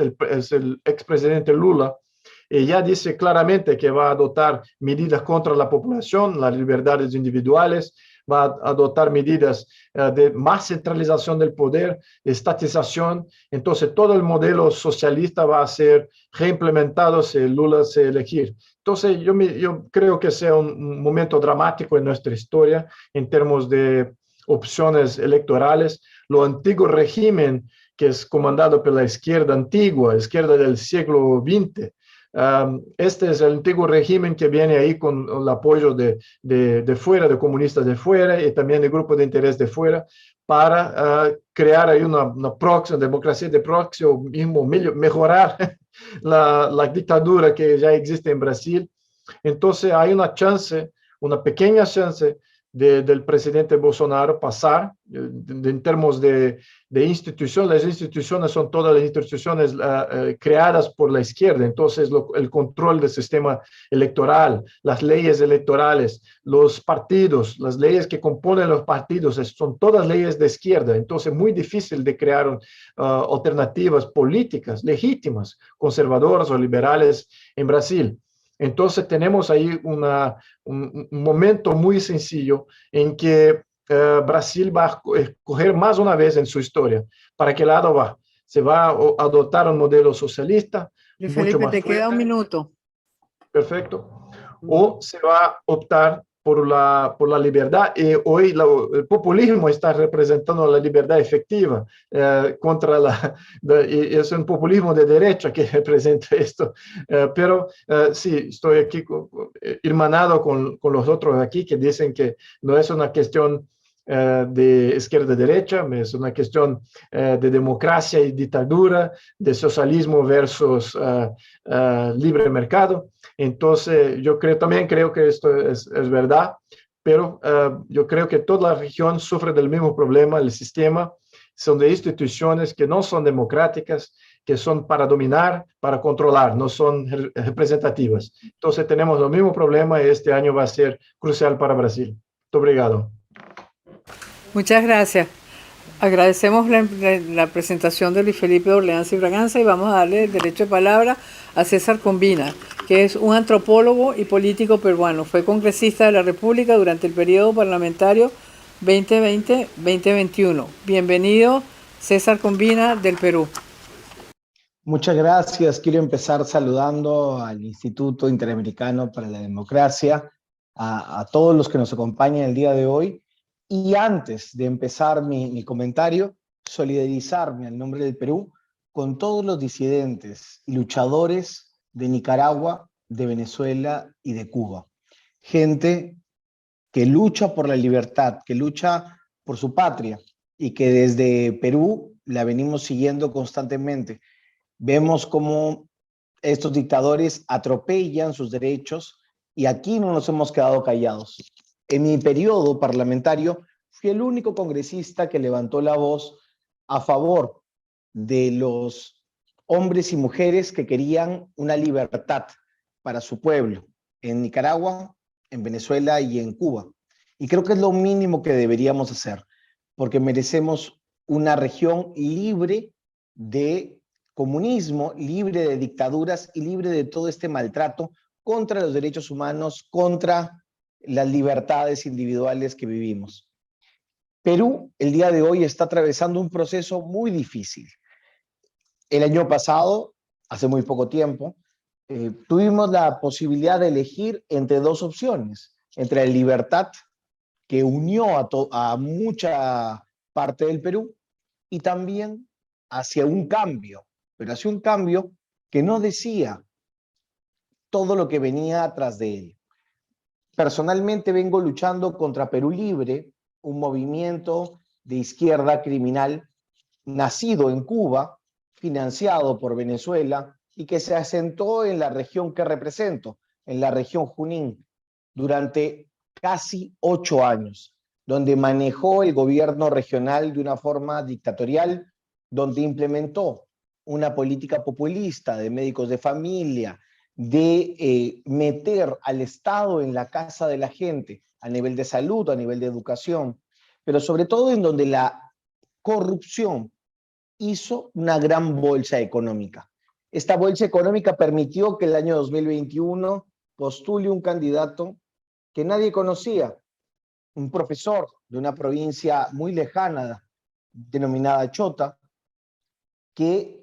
el expresidente Lula. Y ya dice claramente que va a adoptar medidas contra la población, las libertades individuales, va a adoptar medidas de más centralización del poder, estatización. Entonces, todo el modelo socialista va a ser reimplementado si Lula se elegir. Entonces, yo creo que sea un momento dramático en nuestra historia en términos de opciones electorales. Lo antiguo régimen, que es comandado por la izquierda antigua, izquierda del siglo XX, este es el antiguo régimen que viene ahí con el apoyo de fuera, de comunistas de fuera y también de grupos de interés de fuera para crear ahí una democracia de proxy o mismo mejorar la dictadura que ya existe en Brasil. Entonces hay una pequeña chance del presidente Bolsonaro pasar en términos de instituciones. Las instituciones son todas las instituciones creadas por la izquierda. Entonces, el control del sistema electoral, las leyes electorales, los partidos, las leyes que componen los partidos, son todas leyes de izquierda. Entonces, muy difícil de crear alternativas políticas legítimas, conservadoras o liberales en Brasil. Entonces tenemos ahí un momento muy sencillo en que Brasil va a escoger más una vez en su historia para qué lado va. Se va a adoptar un modelo socialista. Luis Felipe, te queda un minuto. Perfecto. O se va a optar por la libertad. Y hoy el populismo está representando la libertad efectiva contra es un populismo de derecha que representa esto. Pero sí, estoy aquí hermanado con los otros aquí que dicen que no es una cuestión de izquierda-derecha, es una cuestión de democracia y dictadura, de socialismo versus libre mercado. Entonces, yo también creo que esto es verdad, pero yo creo que toda la región sufre del mismo problema. El sistema son de instituciones que no son democráticas, que son para dominar, para controlar, no son representativas. Entonces, tenemos el mismo problema y este año va a ser crucial para Brasil. Muito obrigado. Muchas gracias. Agradecemos la presentación de Luis Felipe Orleans y Braganza y vamos a darle el derecho de palabra a César Combina, que es un antropólogo y político peruano. Fue congresista de la República durante el periodo parlamentario 2020-2021. Bienvenido, César Combina, del Perú. Muchas gracias. Quiero empezar saludando al Instituto Interamericano para la Democracia, a todos los que nos acompañan el día de hoy. Y antes de empezar mi comentario, solidarizarme al nombre del Perú con todos los disidentes y luchadores de Nicaragua, de Venezuela y de Cuba. Gente que lucha por la libertad, que lucha por su patria y que desde Perú la venimos siguiendo constantemente. Vemos cómo estos dictadores atropellan sus derechos y aquí no nos hemos quedado callados. En mi periodo parlamentario fui el único congresista que levantó la voz a favor de los hombres y mujeres que querían una libertad para su pueblo en Nicaragua, en Venezuela y en Cuba. Y creo que es lo mínimo que deberíamos hacer, porque merecemos una región libre de comunismo, libre de dictaduras y libre de todo este maltrato contra los derechos humanos, contra las libertades individuales que vivimos. Perú, el día de hoy, está atravesando un proceso muy difícil. El año pasado, hace muy poco tiempo, tuvimos la posibilidad de elegir entre dos opciones, entre la libertad, que unió a mucha parte del Perú, y también hacia un cambio, pero hacia un cambio que no decía todo lo que venía atrás de él. Personalmente vengo luchando contra Perú Libre, un movimiento de izquierda criminal nacido en Cuba, financiado por Venezuela y que se asentó en la región que represento, en la región Junín, durante casi 8 años, donde manejó el gobierno regional de una forma dictatorial, donde implementó una política populista de médicos de familia, de meter al Estado en la casa de la gente, a nivel de salud, a nivel de educación, pero sobre todo en donde la corrupción hizo una gran bolsa económica. Esta bolsa económica permitió que el año 2021 postule un candidato que nadie conocía, un profesor de una provincia muy lejana denominada Chota, que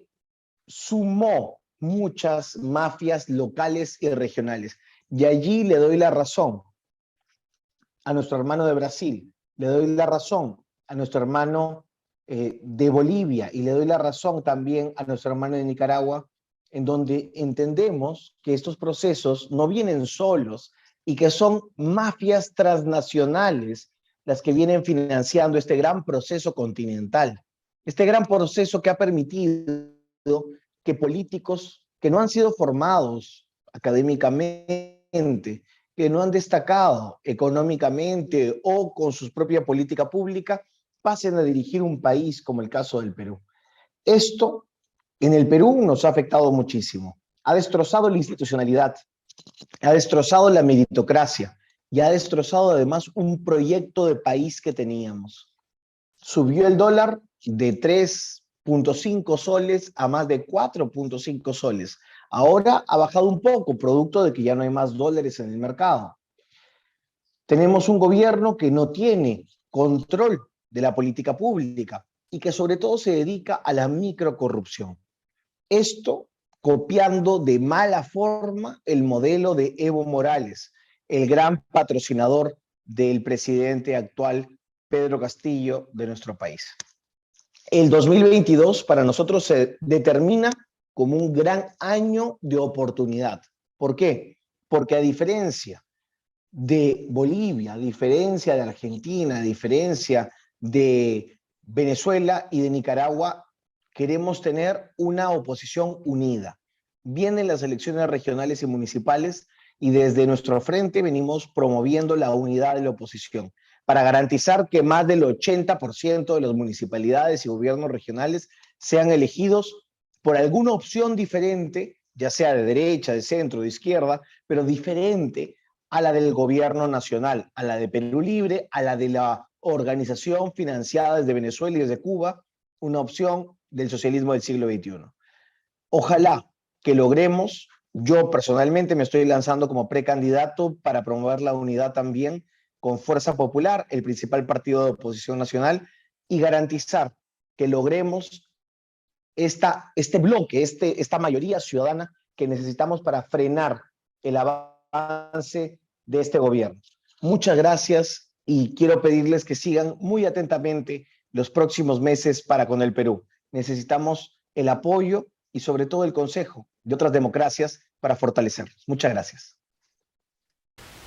sumó muchas mafias locales y regionales. Y allí le doy la razón a nuestro hermano de Brasil, le doy la razón a nuestro hermano de Bolivia y le doy la razón también a nuestro hermano de Nicaragua, en donde entendemos que estos procesos no vienen solos y que son mafias transnacionales las que vienen financiando este gran proceso continental, este gran proceso que ha permitido que políticos que no han sido formados académicamente, que no han destacado económicamente o con su propia política pública, pasen a dirigir un país como el caso del Perú. Esto en el Perú nos ha afectado muchísimo. Ha destrozado la institucionalidad, ha destrozado la meritocracia y ha destrozado además un proyecto de país que teníamos. Subió el dólar de 3.5 soles a más de 4.5 soles. Ahora ha bajado un poco, producto de que ya no hay más dólares en el mercado. Tenemos un gobierno que no tiene control de la política pública y que sobre todo se dedica a la microcorrupción. Esto copiando de mala forma el modelo de Evo Morales, el gran patrocinador del presidente actual Pedro Castillo de nuestro país. El 2022 para nosotros se determina como un gran año de oportunidad. ¿Por qué? Porque a diferencia de Bolivia, a diferencia de Argentina, a diferencia de Venezuela y de Nicaragua, queremos tener una oposición unida. Vienen las elecciones regionales y municipales y desde nuestro frente venimos promoviendo la unidad de la oposición para garantizar que más del 80% de las municipalidades y gobiernos regionales sean elegidos por alguna opción diferente, ya sea de derecha, de centro, de izquierda, pero diferente a la del gobierno nacional, a la de Perú Libre, a la de la organización financiada desde Venezuela y desde Cuba, una opción del socialismo del siglo XXI. Ojalá que logremos, yo personalmente me estoy lanzando como precandidato para promover la unidad también con Fuerza Popular, el principal partido de oposición nacional, y garantizar que logremos este bloque, esta mayoría ciudadana que necesitamos para frenar el avance de este gobierno. Muchas gracias y quiero pedirles que sigan muy atentamente los próximos meses para con el Perú. Necesitamos el apoyo y sobre todo el consejo de otras democracias para fortalecerlos. Muchas gracias.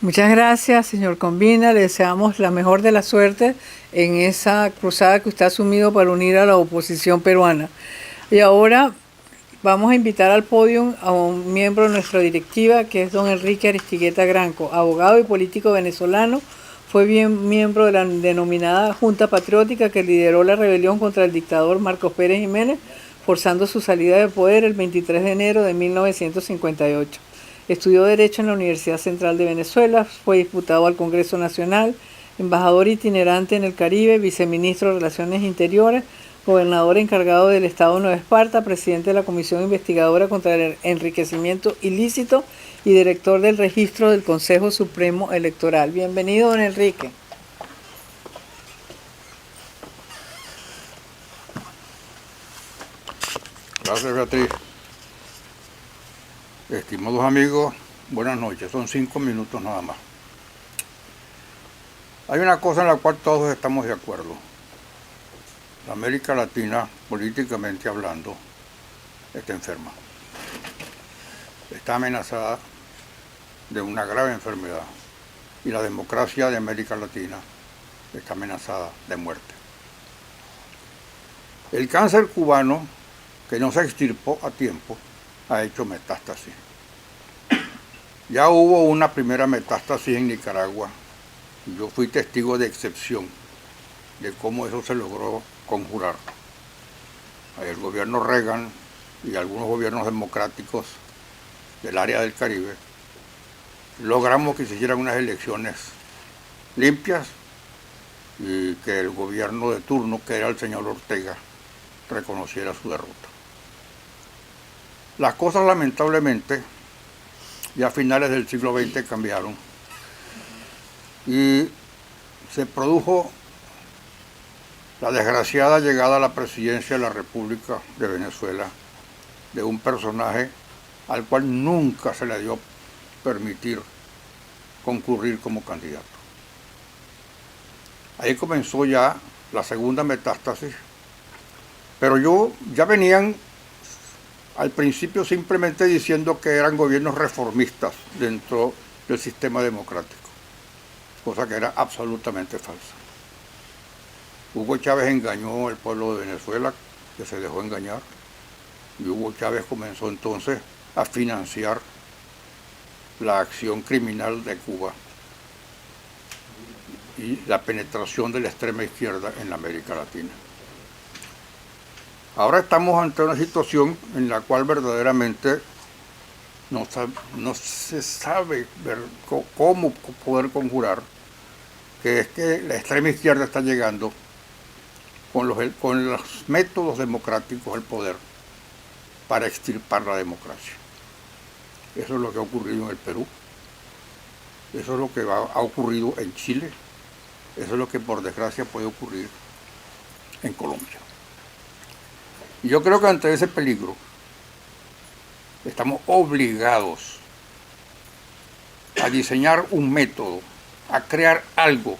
Muchas gracias, señor Combina. Le deseamos la mejor de la suerte en esa cruzada que usted ha asumido para unir a la oposición peruana. Y ahora vamos a invitar al podio a un miembro de nuestra directiva, que es don Enrique Aristigueta Granco, abogado y político venezolano. Fue miembro de la denominada Junta Patriótica que lideró la rebelión contra el dictador Marcos Pérez Jiménez, forzando su salida de poder el 23 de enero de 1958. Estudió Derecho en la Universidad Central de Venezuela, fue diputado al Congreso Nacional, embajador itinerante en el Caribe, viceministro de Relaciones Interiores, gobernador encargado del Estado de Nueva Esparta, presidente de la Comisión Investigadora contra el Enriquecimiento Ilícito y director del Registro del Consejo Supremo Electoral. Bienvenido, don Enrique. Gracias, Beatriz. Estimados amigos, buenas noches. Son 5 minutos nada más. Hay una cosa en la cual todos estamos de acuerdo. La América Latina, políticamente hablando, está enferma. Está amenazada de una grave enfermedad. Y la democracia de América Latina está amenazada de muerte. El cáncer cubano, que no se extirpó a tiempo, ha hecho metástasis. Ya hubo una primera metástasis en Nicaragua y yo fui testigo de excepción de cómo eso se logró conjurar. El gobierno Reagan y algunos gobiernos democráticos del área del Caribe logramos que se hicieran unas elecciones limpias y que el gobierno de turno, que era el señor Ortega, reconociera su derrota. Las cosas lamentablemente ya a finales del siglo XX cambiaron y se produjo la desgraciada llegada a la presidencia de la República de Venezuela de un personaje al cual nunca se le dio permitir concurrir como candidato. Ahí comenzó ya la segunda metástasis, pero ya venían al principio simplemente diciendo que eran gobiernos reformistas dentro del sistema democrático, cosa que era absolutamente falsa. Hugo Chávez engañó al pueblo de Venezuela, que se dejó engañar, y Hugo Chávez comenzó entonces a financiar la acción criminal de Cuba y la penetración de la extrema izquierda en la América Latina. Ahora estamos ante una situación en la cual verdaderamente no se sabe cómo poder conjurar que es que la extrema izquierda está llegando con los métodos democráticos al poder para extirpar la democracia. Eso es lo que ha ocurrido en el Perú, eso es lo que ha ocurrido en Chile, eso es lo que por desgracia puede ocurrir en Colombia. Y yo creo que ante ese peligro estamos obligados a diseñar un método, a crear algo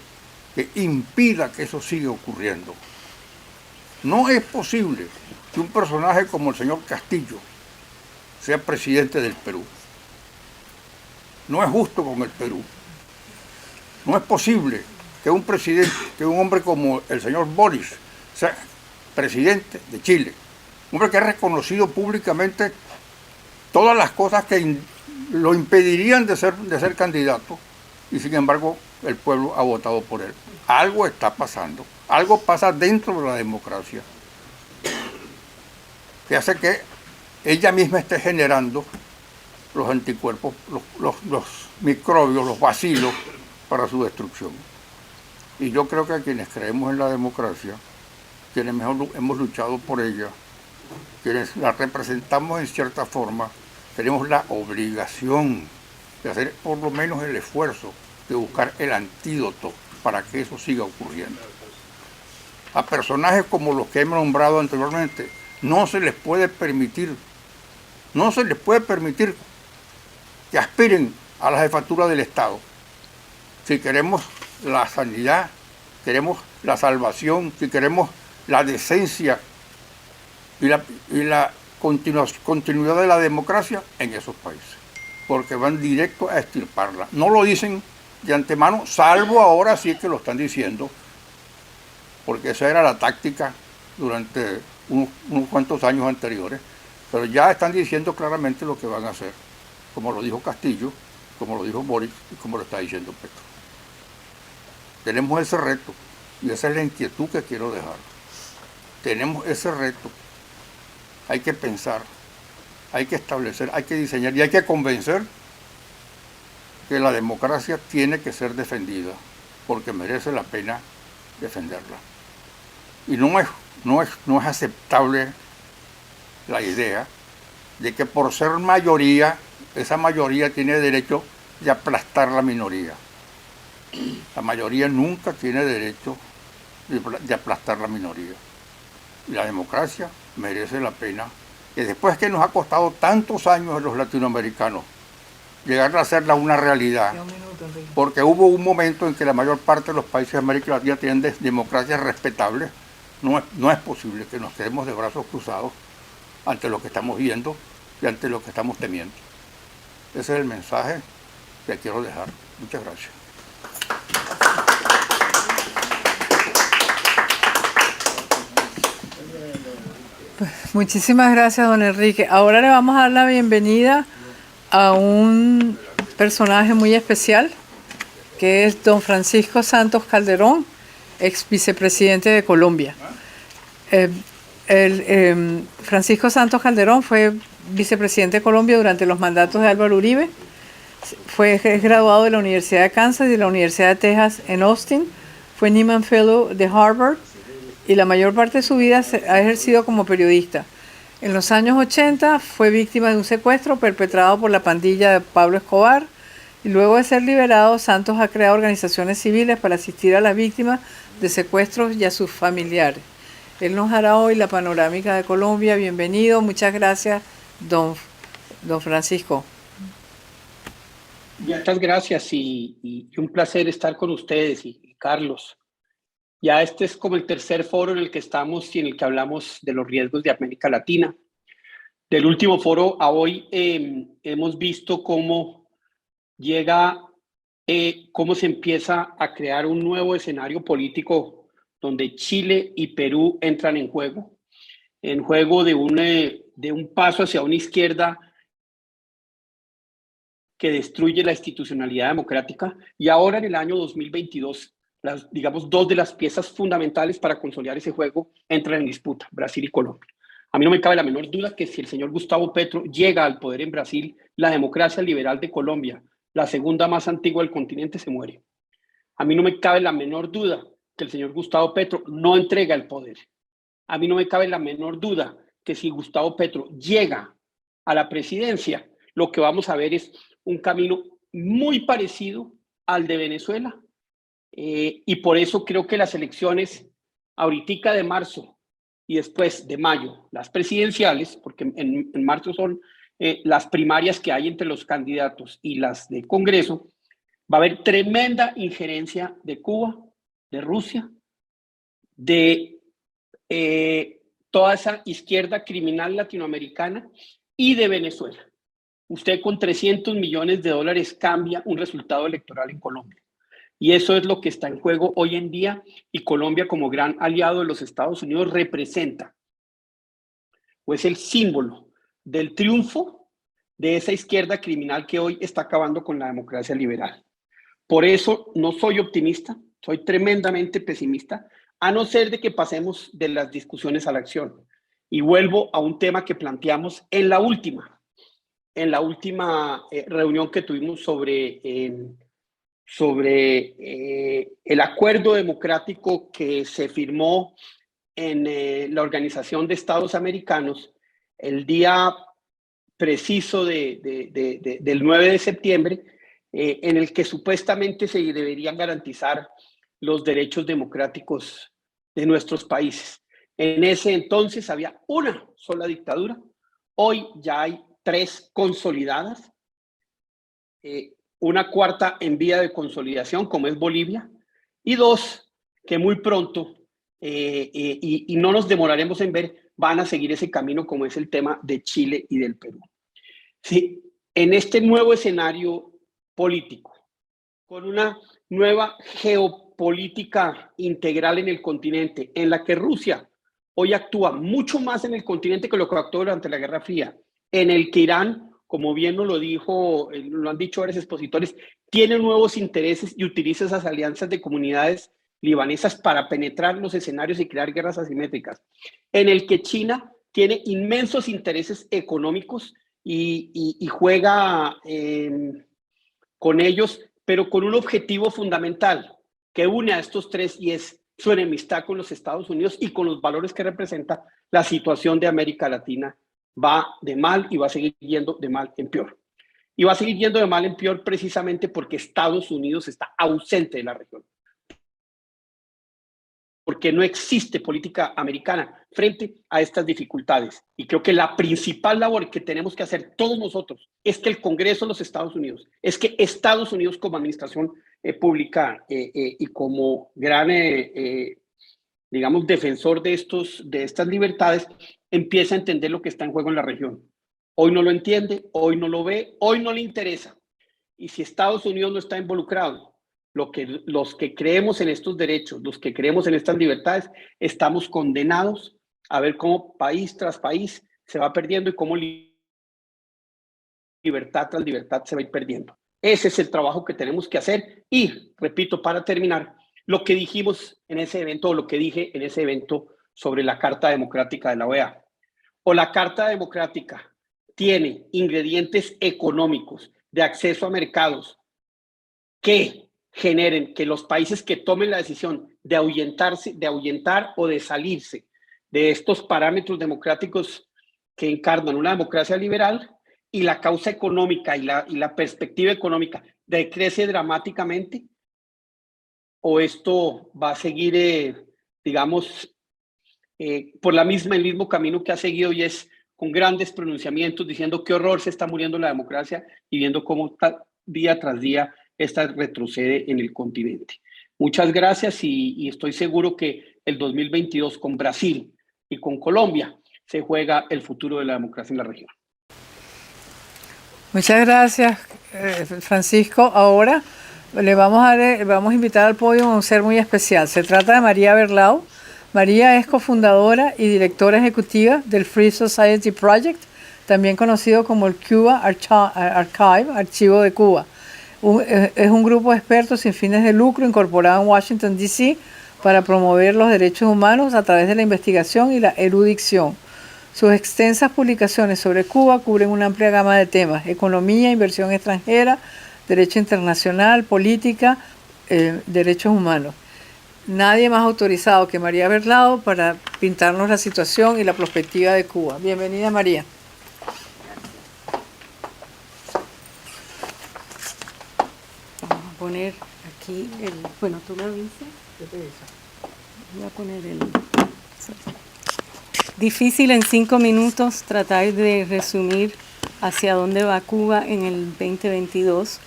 que impida que eso siga ocurriendo. No es posible que un personaje como el señor Castillo sea presidente del Perú. No es justo con el Perú. No es posible que un hombre como el señor Boris sea presidente de Chile. Un hombre que ha reconocido públicamente todas las cosas que lo impedirían de ser candidato y sin embargo el pueblo ha votado por él. Algo está pasando, algo pasa dentro de la democracia que hace que ella misma esté generando los anticuerpos, los microbios, los bacilos para su destrucción. Y yo creo que quienes creemos en la democracia, quienes mejor hemos luchado por ella, quienes la representamos en cierta forma, tenemos la obligación de hacer por lo menos el esfuerzo de buscar el antídoto para que eso siga ocurriendo. A personajes como los que hemos nombrado anteriormente, no se les puede permitir que aspiren a la jefatura del Estado. Si queremos la sanidad, queremos la salvación, si queremos la decencia y la continuidad de la democracia en esos países, porque van directo a extirparla. No lo dicen de antemano, salvo ahora sí que lo están diciendo, porque esa era la táctica durante unos cuantos años anteriores, pero ya están diciendo claramente lo que van a hacer, como lo dijo Castillo, como lo dijo Boric y como lo está diciendo Petro. Tenemos ese reto y esa es la inquietud que quiero dejar. Tenemos ese reto. Hay que pensar, hay que establecer, hay que diseñar y hay que convencer que la democracia tiene que ser defendida porque merece la pena defenderla. Y no es aceptable la idea de que por ser mayoría, esa mayoría tiene derecho de aplastar la minoría. La mayoría nunca tiene derecho de aplastar la minoría. Y la democracia merece la pena, que después que nos ha costado tantos años a los latinoamericanos llegar a hacerla una realidad, porque hubo un momento en que la mayor parte de los países de América Latina tienen democracias respetables, no es posible que nos quedemos de brazos cruzados ante lo que estamos viendo y ante lo que estamos temiendo. Ese es el mensaje que quiero dejar. Muchas gracias. Muchísimas gracias, don Enrique. Ahora le vamos a dar la bienvenida a un personaje muy especial, que es don Francisco Santos Calderón, ex vicepresidente de Colombia. Francisco Santos Calderón fue vicepresidente de Colombia durante los mandatos de Álvaro Uribe. Es graduado de la Universidad de Kansas y de la Universidad de Texas en Austin. Fue Nieman Fellow de Harvard y la mayor parte de su vida ha ejercido como periodista. En los años 80 fue víctima de un secuestro perpetrado por la pandilla de Pablo Escobar y luego de ser liberado, Santos ha creado organizaciones civiles para asistir a las víctimas de secuestros y a sus familiares. Él nos hará hoy la panorámica de Colombia. Bienvenido, muchas gracias, don Francisco. Muchas gracias y un placer estar con ustedes y Carlos. Ya este es como el tercer foro en el que estamos y en el que hablamos de los riesgos de América Latina. Del último foro a hoy hemos visto cómo cómo se empieza a crear un nuevo escenario político donde Chile y Perú entran en juego de un paso hacia una izquierda que destruye la institucionalidad democrática, y ahora en el año 2022, dos de las piezas fundamentales para consolidar ese juego entran en disputa, Brasil y Colombia. A mí no me cabe la menor duda que si el señor Gustavo Petro llega al poder en Brasil, la democracia liberal de Colombia, la segunda más antigua del continente, se muere. A mí no me cabe la menor duda que el señor Gustavo Petro no entrega el poder. A mí no me cabe la menor duda que si Gustavo Petro llega a la presidencia, lo que vamos a ver es un camino muy parecido al de Venezuela, y por eso creo que las elecciones ahorita de marzo y después de mayo, las presidenciales, porque en marzo son las primarias que hay entre los candidatos y las de Congreso, va a haber tremenda injerencia de Cuba, de Rusia, de toda esa izquierda criminal latinoamericana y de Venezuela. Usted con $300 millones cambia un resultado electoral en Colombia. Y eso es lo que está en juego hoy en día, y Colombia, como gran aliado de los Estados Unidos, representa o es el símbolo del triunfo de esa izquierda criminal que hoy está acabando con la democracia liberal. Por eso no soy optimista, soy tremendamente pesimista, a no ser de que pasemos de las discusiones a la acción. Y vuelvo a un tema que planteamos en la última reunión que tuvimos sobre el acuerdo democrático que se firmó en la Organización de Estados Americanos el día preciso del 9 de septiembre, en el que supuestamente se deberían garantizar los derechos democráticos de nuestros países. En ese entonces había una sola dictadura, hoy ya hay 3 consolidadas, una cuarta en vía de consolidación, como es Bolivia, y 2 que muy pronto, y no nos demoraremos en ver, van a seguir ese camino, como es el tema de Chile y del Perú. Sí, en este nuevo escenario político, con una nueva geopolítica integral en el continente, en la que Rusia hoy actúa mucho más en el continente que lo que actuó durante la Guerra Fría, en el que Irán, como bien nos lo dijo, lo han dicho varios expositores, tiene nuevos intereses y utiliza esas alianzas de comunidades libanesas para penetrar los escenarios y crear guerras asimétricas, en el que China tiene inmensos intereses económicos y juega con ellos, pero con un objetivo fundamental que une a estos 3 y es su enemistad con los Estados Unidos y con los valores que representa la situación de América Latina. Va de mal y va a seguir yendo de mal en peor. Y va a seguir yendo de mal en peor precisamente porque Estados Unidos está ausente de la región. Porque no existe política americana frente a estas dificultades. Y creo que la principal labor que tenemos que hacer todos nosotros es que el Congreso de los Estados Unidos, es que Estados Unidos como administración pública y como gran, digamos, defensor de estas libertades, empiece a entender lo que está en juego en la región. Hoy no lo entiende, hoy no lo ve, hoy no le interesa. Y si Estados Unidos no está involucrado, los que creemos en estos derechos, los que creemos en estas libertades, estamos condenados a ver cómo país tras país se va perdiendo y cómo libertad tras libertad se va a ir perdiendo. Ese es el trabajo que tenemos que hacer y, repito, para terminar, lo que dijimos en ese evento, o lo que dije en ese evento sobre la Carta Democrática de la OEA. O la Carta Democrática tiene ingredientes económicos de acceso a mercados que generen que los países que tomen la decisión de ahuyentar o de salirse de estos parámetros democráticos que encarnan una democracia liberal, y la causa económica y la perspectiva económica decrece dramáticamente, o esto va a seguir, digamos, por el mismo camino que ha seguido, y es con grandes pronunciamientos diciendo qué horror se está muriendo la democracia y viendo cómo día tras día esta retrocede en el continente. Muchas gracias y estoy seguro que el 2022 con Brasil y con Colombia se juega el futuro de la democracia en la región. Muchas gracias, Francisco. Ahora vamos a invitar al podio a un ser muy especial. Se trata de María Berlao. María es cofundadora y directora ejecutiva del Free Society Project, también conocido como el Cuba Archive, Archivo de Cuba. Es un grupo de expertos sin fines de lucro incorporado en Washington, D.C. para promover los derechos humanos a través de la investigación y la erudición. Sus extensas publicaciones sobre Cuba cubren una amplia gama de temas: economía, inversión extranjera, derecho internacional, política, derechos humanos. Nadie más autorizado que María Berlao para pintarnos la situación y la perspectiva de Cuba. Bienvenida, María. Vamos a poner aquí bueno, tú lo dices. Voy a poner Difícil en 5 minutos tratar de resumir hacia dónde va Cuba en el 2022.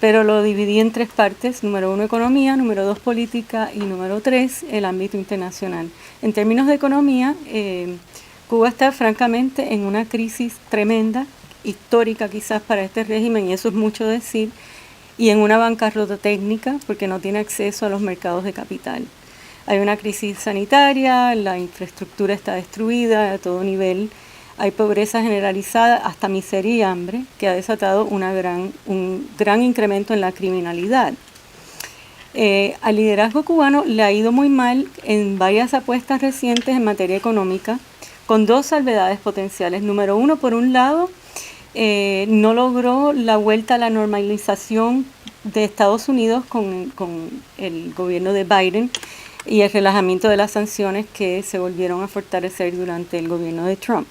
Pero lo dividí en 3 partes: número 1, economía; número 2, política; y número 3, el ámbito internacional. En términos de economía, Cuba está francamente en una crisis tremenda, histórica quizás para este régimen, y eso es mucho decir, y en una bancarrota técnica porque no tiene acceso a los mercados de capital. Hay una crisis sanitaria, la infraestructura está destruida a todo nivel. Hay pobreza generalizada, hasta miseria y hambre, que ha desatado un gran incremento en la criminalidad. Al liderazgo cubano le ha ido muy mal en varias apuestas recientes en materia económica, con 2 salvedades potenciales. Número 1, por un lado, no logró la vuelta a la normalización de Estados Unidos con el gobierno de Biden y el relajamiento de las sanciones que se volvieron a fortalecer durante el gobierno de Trump.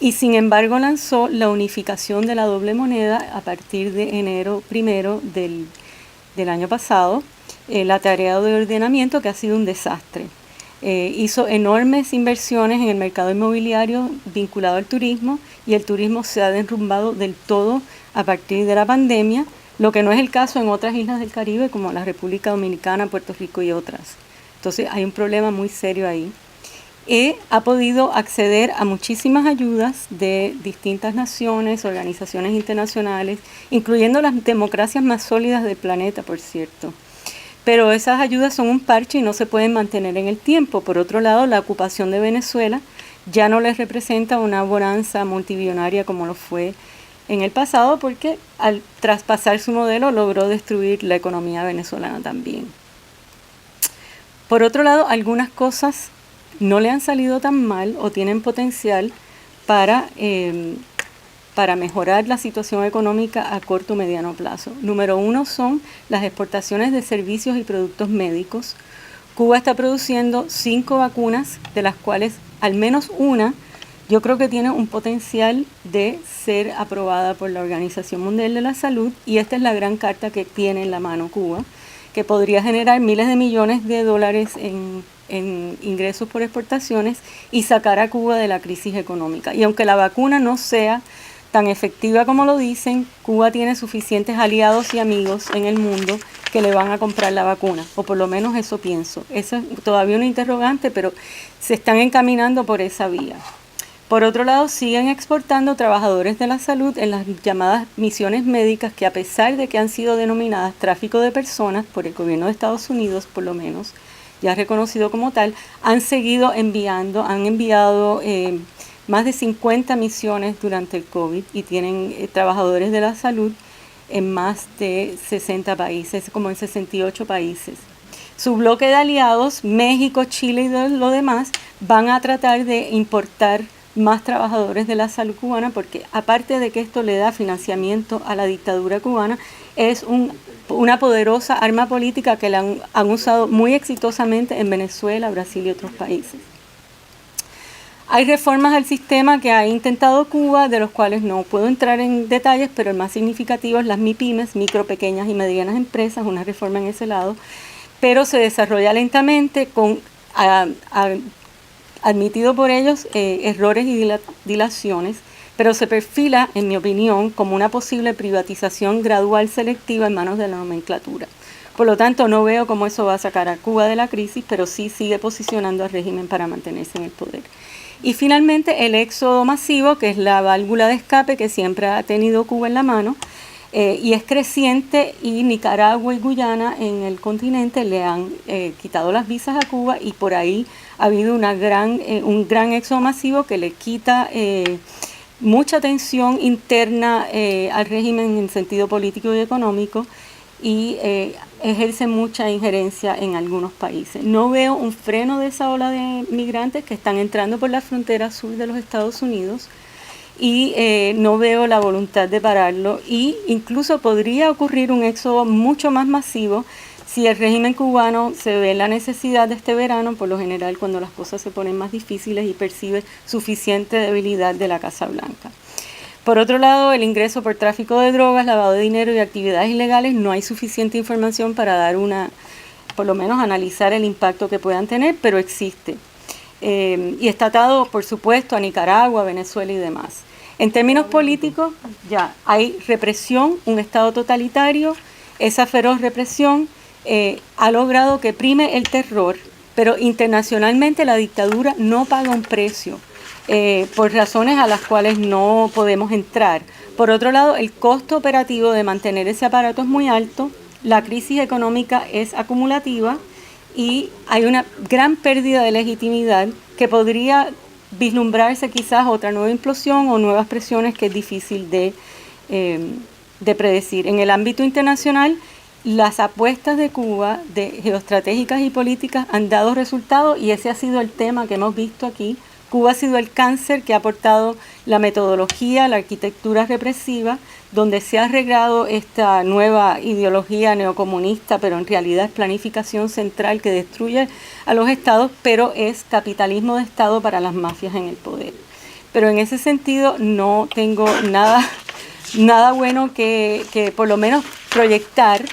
Y sin embargo lanzó la unificación de la doble moneda a partir de enero 1 del año pasado, la tarea de ordenamiento que ha sido un desastre. hizo enormes inversiones en el mercado inmobiliario vinculado al turismo y el turismo se ha derrumbado del todo a partir de la pandemia, lo que no es el caso en otras islas del Caribe como la República Dominicana, Puerto Rico y otras. Entonces hay un problema muy serio ahí. Ha podido acceder a muchísimas ayudas de distintas naciones, organizaciones internacionales, incluyendo las democracias más sólidas del planeta, por cierto. Pero esas ayudas son un parche y no se pueden mantener en el tiempo. Por otro lado, la ocupación de Venezuela ya no les representa una bonanza multibillonaria como lo fue en el pasado, porque al traspasar su modelo logró destruir la economía venezolana también. Por otro lado, algunas cosas no le han salido tan mal o tienen potencial para mejorar la situación económica a corto o mediano plazo. Número 1 son las exportaciones de servicios y productos médicos. Cuba está produciendo 5 vacunas, de las cuales al menos una yo creo que tiene un potencial de ser aprobada por la Organización Mundial de la Salud, y esta es la gran carta que tiene en la mano Cuba, que podría generar miles de millones de dólares en ingresos por exportaciones y sacar a Cuba de la crisis económica. Y aunque la vacuna no sea tan efectiva como lo dicen, Cuba tiene suficientes aliados y amigos en el mundo que le van a comprar la vacuna, o por lo menos eso pienso. Eso es todavía un interrogante, pero se están encaminando por esa vía. Por otro lado, siguen exportando trabajadores de la salud en las llamadas misiones médicas, que a pesar de que han sido denominadas tráfico de personas por el gobierno de Estados Unidos, por lo menos, ya reconocido como tal, han seguido enviado más de 50 misiones durante el COVID y tienen trabajadores de la salud en más de 60 países, como en 68 países. Su bloque de aliados, México, Chile y lo demás, van a tratar de importar más trabajadores de la salud cubana, porque aparte de que esto le da financiamiento a la dictadura cubana, es una poderosa arma política que la han usado muy exitosamente en Venezuela, Brasil y otros países. Hay reformas al sistema que ha intentado Cuba, de los cuales no puedo entrar en detalles, pero el más significativo es las MIPYMES, micro, pequeñas y medianas empresas, una reforma en ese lado, pero se desarrolla lentamente con admitido por ellos errores y dilaciones, pero se perfila, en mi opinión, como una posible privatización gradual selectiva en manos de la nomenclatura. Por lo tanto, no veo cómo eso va a sacar a Cuba de la crisis, pero sí sigue posicionando al régimen para mantenerse en el poder. Y finalmente, el éxodo masivo, que es la válvula de escape que siempre ha tenido Cuba en la mano, y es creciente, y Nicaragua y Guyana en el continente le han quitado las visas a Cuba, y por ahí ha habido un gran éxodo masivo que le quita mucha tensión interna al régimen en sentido político y económico, y ejerce mucha injerencia en algunos países. No veo un freno de esa ola de migrantes que están entrando por la frontera sur de los Estados Unidos, y no veo la voluntad de pararlo, y incluso podría ocurrir un éxodo mucho más masivo si el régimen cubano se ve la necesidad de este verano, por lo general cuando las cosas se ponen más difíciles, y percibe suficiente debilidad de la Casa Blanca. Por otro lado, el ingreso por tráfico de drogas, lavado de dinero y actividades ilegales, no hay suficiente información para dar por lo menos analizar el impacto que puedan tener, pero existe. Y está atado, por supuesto, a Nicaragua, Venezuela y demás. En términos políticos, ya hay represión, un Estado totalitario. Esa feroz represión ha logrado que prime el terror, pero internacionalmente la dictadura no paga un precio, por razones a las cuales no podemos entrar. Por otro lado, el costo operativo de mantener ese aparato es muy alto, la crisis económica es acumulativa, y hay una gran pérdida de legitimidad que podría vislumbrarse quizás otra nueva implosión o nuevas presiones que es difícil de predecir. En el ámbito internacional, las apuestas de Cuba, de geoestratégicas y políticas, han dado resultados, y ese ha sido el tema que hemos visto aquí. Cuba ha sido el cáncer que ha aportado la metodología, la arquitectura represiva, donde se ha arreglado esta nueva ideología neocomunista, pero en realidad es planificación central que destruye a los estados, pero es capitalismo de estado para las mafias en el poder. Pero en ese sentido no tengo nada bueno que por lo menos proyectar.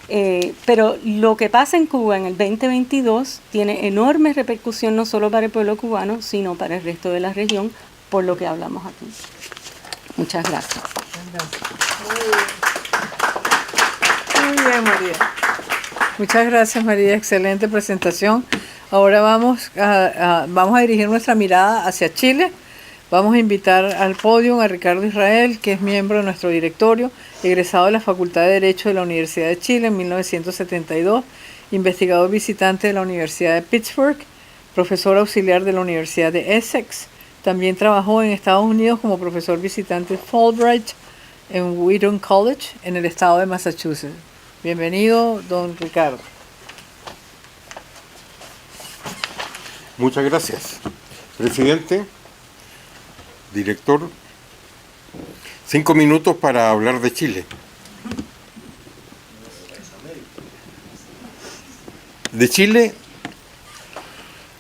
Pero lo que pasa en Cuba en el 2022 tiene enorme repercusión no solo para el pueblo cubano, sino para el resto de la región, por lo que hablamos aquí. Muchas gracias. Muy bien, María. Muchas gracias, María. Excelente presentación. Ahora vamos a dirigir nuestra mirada hacia Chile. Vamos a invitar al podio a Ricardo Israel, que es miembro de nuestro directorio, egresado de la Facultad de Derecho de la Universidad de Chile en 1972, investigador visitante de la Universidad de Pittsburgh, profesor auxiliar de la Universidad de Essex. También trabajó en Estados Unidos como profesor visitante Fulbright en Wheaton College, en el estado de Massachusetts. Bienvenido, don Ricardo. Muchas gracias, presidente, director. 5 minutos para hablar de Chile. De Chile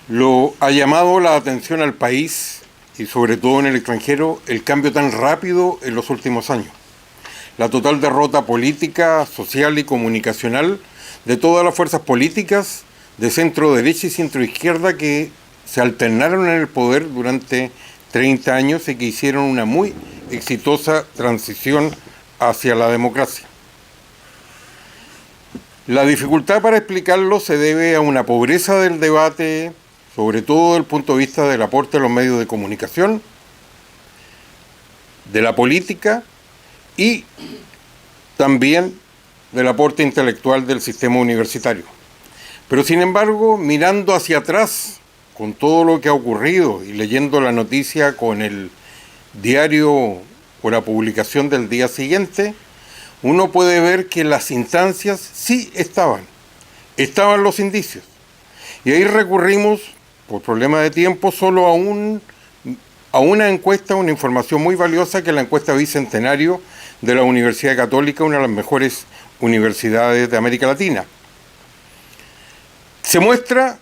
lo ha llamado la atención al país y sobre todo en el extranjero el cambio tan rápido en los últimos años. La total derrota política, social y comunicacional de todas las fuerzas políticas de centro derecha y centro izquierda que se alternaron en el poder durante 30 años y que hicieron una muy exitosa transición hacia la democracia. La dificultad para explicarlo se debe a una pobreza del debate, sobre todo desde el punto de vista del aporte a los medios de comunicación, de la política y también del aporte intelectual del sistema universitario. Pero sin embargo, mirando hacia atrás, con todo lo que ha ocurrido y leyendo la noticia con el diario o la publicación del día siguiente, uno puede ver que las instancias sí estaban los indicios. Y ahí recurrimos, por problema de tiempo, solo a una encuesta, una información muy valiosa, que es la encuesta Bicentenario de la Universidad Católica, una de las mejores universidades de América Latina. Se muestra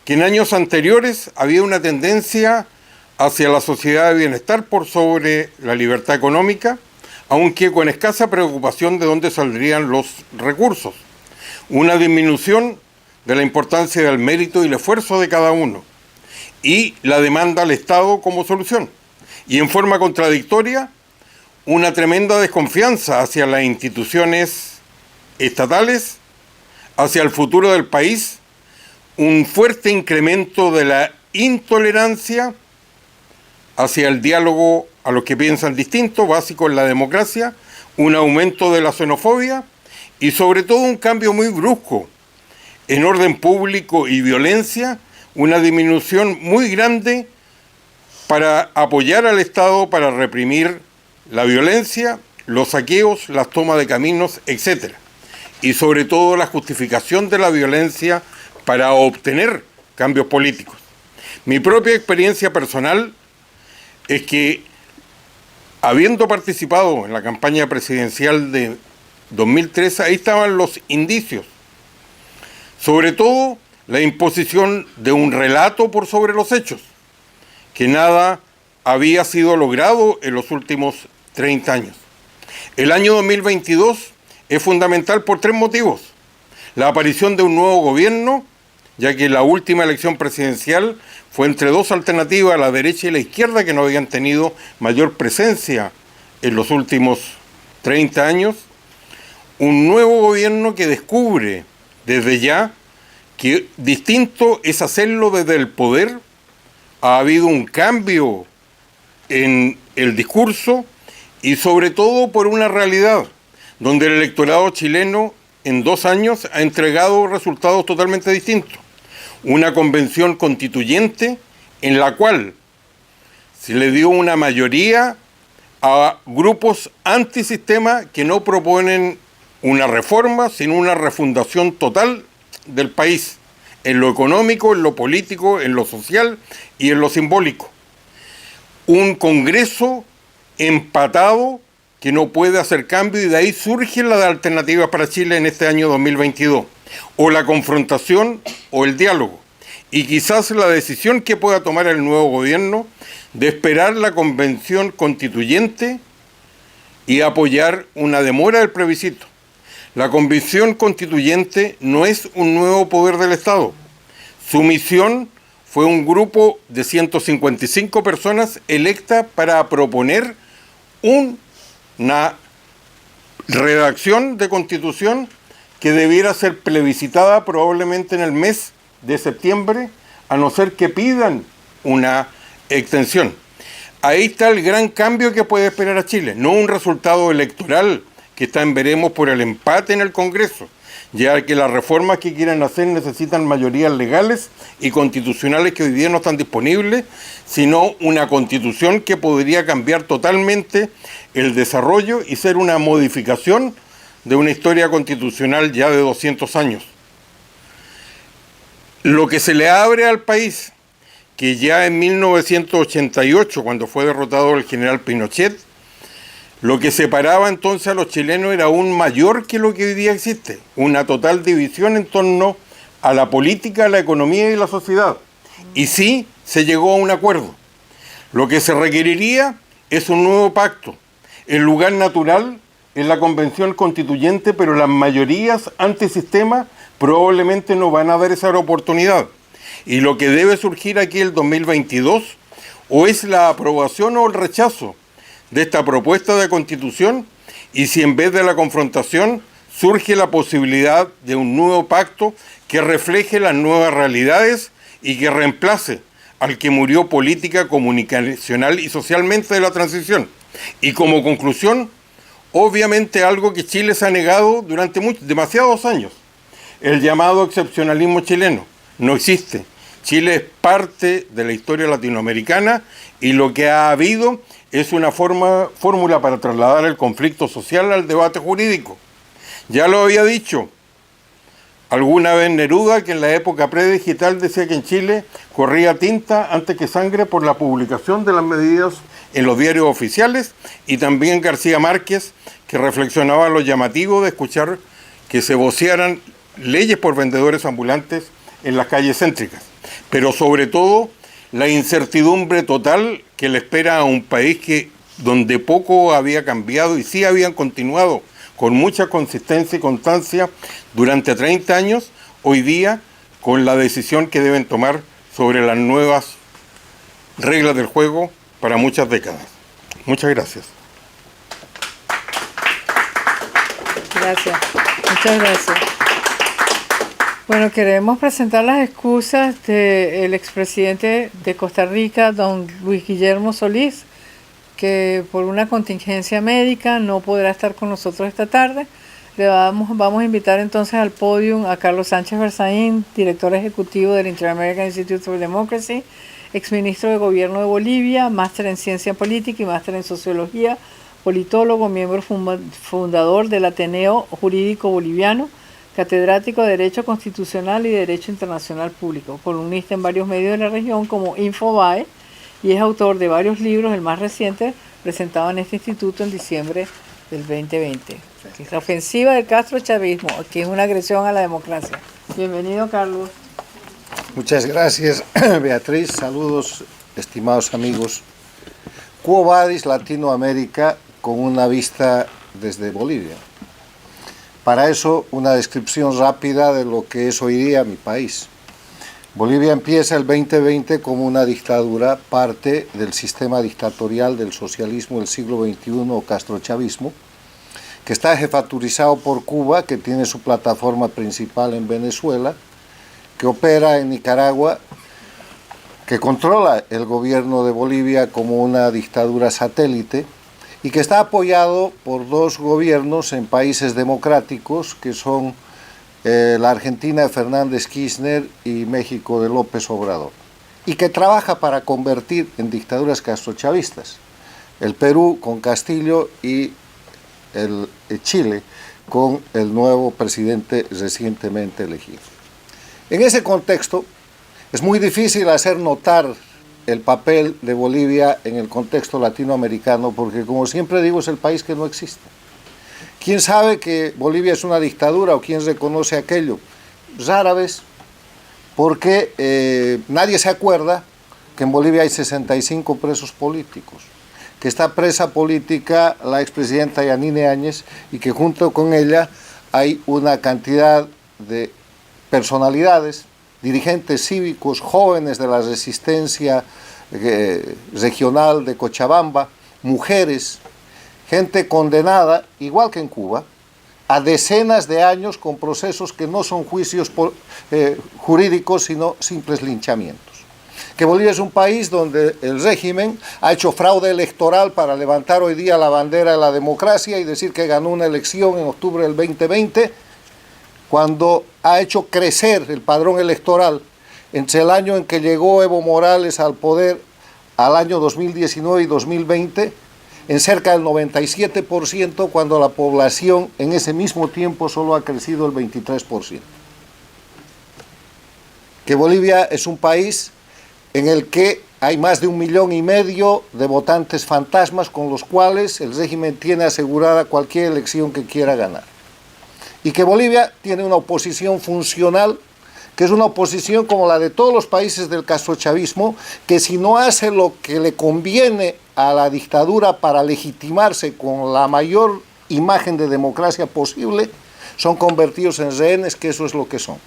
que en años anteriores había una tendencia hacia la sociedad de bienestar por sobre la libertad económica, aunque con escasa preocupación de dónde saldrían los recursos. Una disminución de la importancia del mérito y el esfuerzo de cada uno, y la demanda al Estado como solución. Y en forma contradictoria, una tremenda desconfianza hacia las instituciones estatales, hacia el futuro del país, un fuerte incremento de la intolerancia hacia el diálogo a los que piensan distinto, básico en la democracia, un aumento de la xenofobia y sobre todo un cambio muy brusco en orden público y violencia, una disminución muy grande para apoyar al Estado para reprimir la violencia, los saqueos, las tomas de caminos, etc. Y sobre todo la justificación de la violencia para obtener cambios políticos. Mi propia experiencia personal es que, habiendo participado en la campaña presidencial de 2013, ahí estaban los indicios. Sobre todo, la imposición de un relato por sobre los hechos, que nada había sido logrado en los últimos 30 años. El año 2022 es fundamental por 3 motivos. La aparición de un nuevo gobierno, ya que la última elección presidencial fue entre 2 alternativas, la derecha y la izquierda, que no habían tenido mayor presencia en los últimos 30 años. Un nuevo gobierno que descubre desde ya que distinto es hacerlo desde el poder. Ha habido un cambio en el discurso y sobre todo por una realidad donde el electorado chileno en 2 años ha entregado resultados totalmente distintos. Una convención constituyente en la cual se le dio una mayoría a grupos antisistema que no proponen una reforma, sino una refundación total del país, en lo económico, en lo político, en lo social y en lo simbólico. Un Congreso empatado que no puede hacer cambio, y de ahí surgen las alternativas para Chile en este año 2022. O la confrontación o el diálogo. Y quizás la decisión que pueda tomar el nuevo gobierno de esperar la convención constituyente y apoyar una demora del plebiscito. La Convención Constituyente no es un nuevo poder del Estado. Su misión fue un grupo de 155 personas electas para proponer una redacción de constitución que debiera ser plebiscitada probablemente en el mes de septiembre, a no ser que pidan una extensión. Ahí está el gran cambio que puede esperar a Chile, no un resultado electoral que está en veremos por el empate en el Congreso, ya que las reformas que quieran hacer necesitan mayorías legales y constitucionales que hoy día no están disponibles, sino una constitución que podría cambiar totalmente el desarrollo y ser una modificación de una historia constitucional ya de 200 años. Lo que se le abre al país, que ya en 1988, cuando fue derrotado el general Pinochet, lo que separaba entonces a los chilenos era aún mayor que lo que hoy día existe, una total división en torno a la política, la economía y la sociedad. Y sí, se llegó a un acuerdo. Lo que se requeriría es un nuevo pacto. El lugar natural es la Convención Constituyente, pero las mayorías antisistema probablemente no van a dar esa oportunidad. Y lo que debe surgir aquí el 2022 o es la aprobación o el rechazo de esta propuesta de constitución, y si en vez de la confrontación surge la posibilidad de un nuevo pacto que refleje las nuevas realidades y que reemplace al que murió política, comunicacional y socialmente de la transición. Y como conclusión, obviamente algo que Chile se ha negado durante demasiados años, el llamado excepcionalismo chileno. No existe. Chile es parte de la historia latinoamericana y lo que ha habido es una fórmula para trasladar el conflicto social al debate jurídico. Ya lo había dicho alguna vez Neruda, que en la época predigital decía que en Chile corría tinta antes que sangre por la publicación de las medidas en los diarios oficiales, y también García Márquez, que reflexionaba lo llamativo de escuchar que se vocearan leyes por vendedores ambulantes en las calles céntricas. Pero sobre todo, la incertidumbre total que le espera a un país donde poco había cambiado y sí habían continuado con mucha consistencia y constancia durante 30 años, hoy día con la decisión que deben tomar sobre las nuevas reglas del juego para muchas décadas. Muchas gracias. Gracias, muchas gracias. Bueno, queremos presentar las excusas del expresidente de Costa Rica, don Luis Guillermo Solís, que por una contingencia médica no podrá estar con nosotros esta tarde. Vamos a invitar entonces al podio a Carlos Sánchez Berzaín, director ejecutivo del Inter-American Institute for Democracy, exministro de Gobierno de Bolivia, máster en Ciencia Política y máster en Sociología, politólogo, miembro fundador del Ateneo Jurídico Boliviano, catedrático de Derecho Constitucional y Derecho Internacional Público, columnista en varios medios de la región como Infobae, y es autor de varios libros, el más reciente presentado en este instituto en diciembre del 2020. La ofensiva del castrochavismo, que es una agresión a la democracia. Bienvenido, Carlos. Muchas gracias, Beatriz. Saludos, estimados amigos. Quo Vadis Latinoamérica, con una vista desde Bolivia. Para eso, una descripción rápida de lo que es hoy día mi país. Bolivia empieza el 2020 como una dictadura, parte del sistema dictatorial del socialismo del siglo XXI o castrochavismo, que está jefaturizado por Cuba, que tiene su plataforma principal en Venezuela, que opera en Nicaragua, que controla el gobierno de Bolivia como una dictadura satélite, y que está apoyado por dos gobiernos en países democráticos, que son la Argentina de Fernández Kirchner y México de López Obrador, y que trabaja para convertir en dictaduras castrochavistas, el Perú con Castillo y el Chile con el nuevo presidente recientemente elegido. En ese contexto, es muy difícil hacer notar el papel de Bolivia en el contexto latinoamericano, porque, como siempre digo, es el país que no existe. ¿Quién sabe que Bolivia es una dictadura o quién reconoce aquello? Rara vez, porque nadie se acuerda que en Bolivia hay 65 presos políticos, que está presa política la expresidenta Yanine Áñez y que junto con ella hay una cantidad de personalidades, dirigentes cívicos, jóvenes de la resistencia regional de Cochabamba, mujeres, gente condenada, igual que en Cuba, a decenas de años con procesos que no son juicios jurídicos, sino simples linchamientos. Que Bolivia es un país donde el régimen ha hecho fraude electoral para levantar hoy día la bandera de la democracia y decir que ganó una elección en octubre del 2020, cuando ha hecho crecer el padrón electoral entre el año en que llegó Evo Morales al poder al año 2019 y 2020, en cerca del 97%, cuando la población en ese mismo tiempo solo ha crecido el 23%. Que Bolivia es un país en el que hay más de 1,5 millones de votantes fantasmas con los cuales el régimen tiene asegurada cualquier elección que quiera ganar. Y que Bolivia tiene una oposición funcional, que es una oposición como la de todos los países del castrochavismo, que si no hace lo que le conviene a la dictadura para legitimarse con la mayor imagen de democracia posible, son convertidos en rehenes, que eso es lo que son.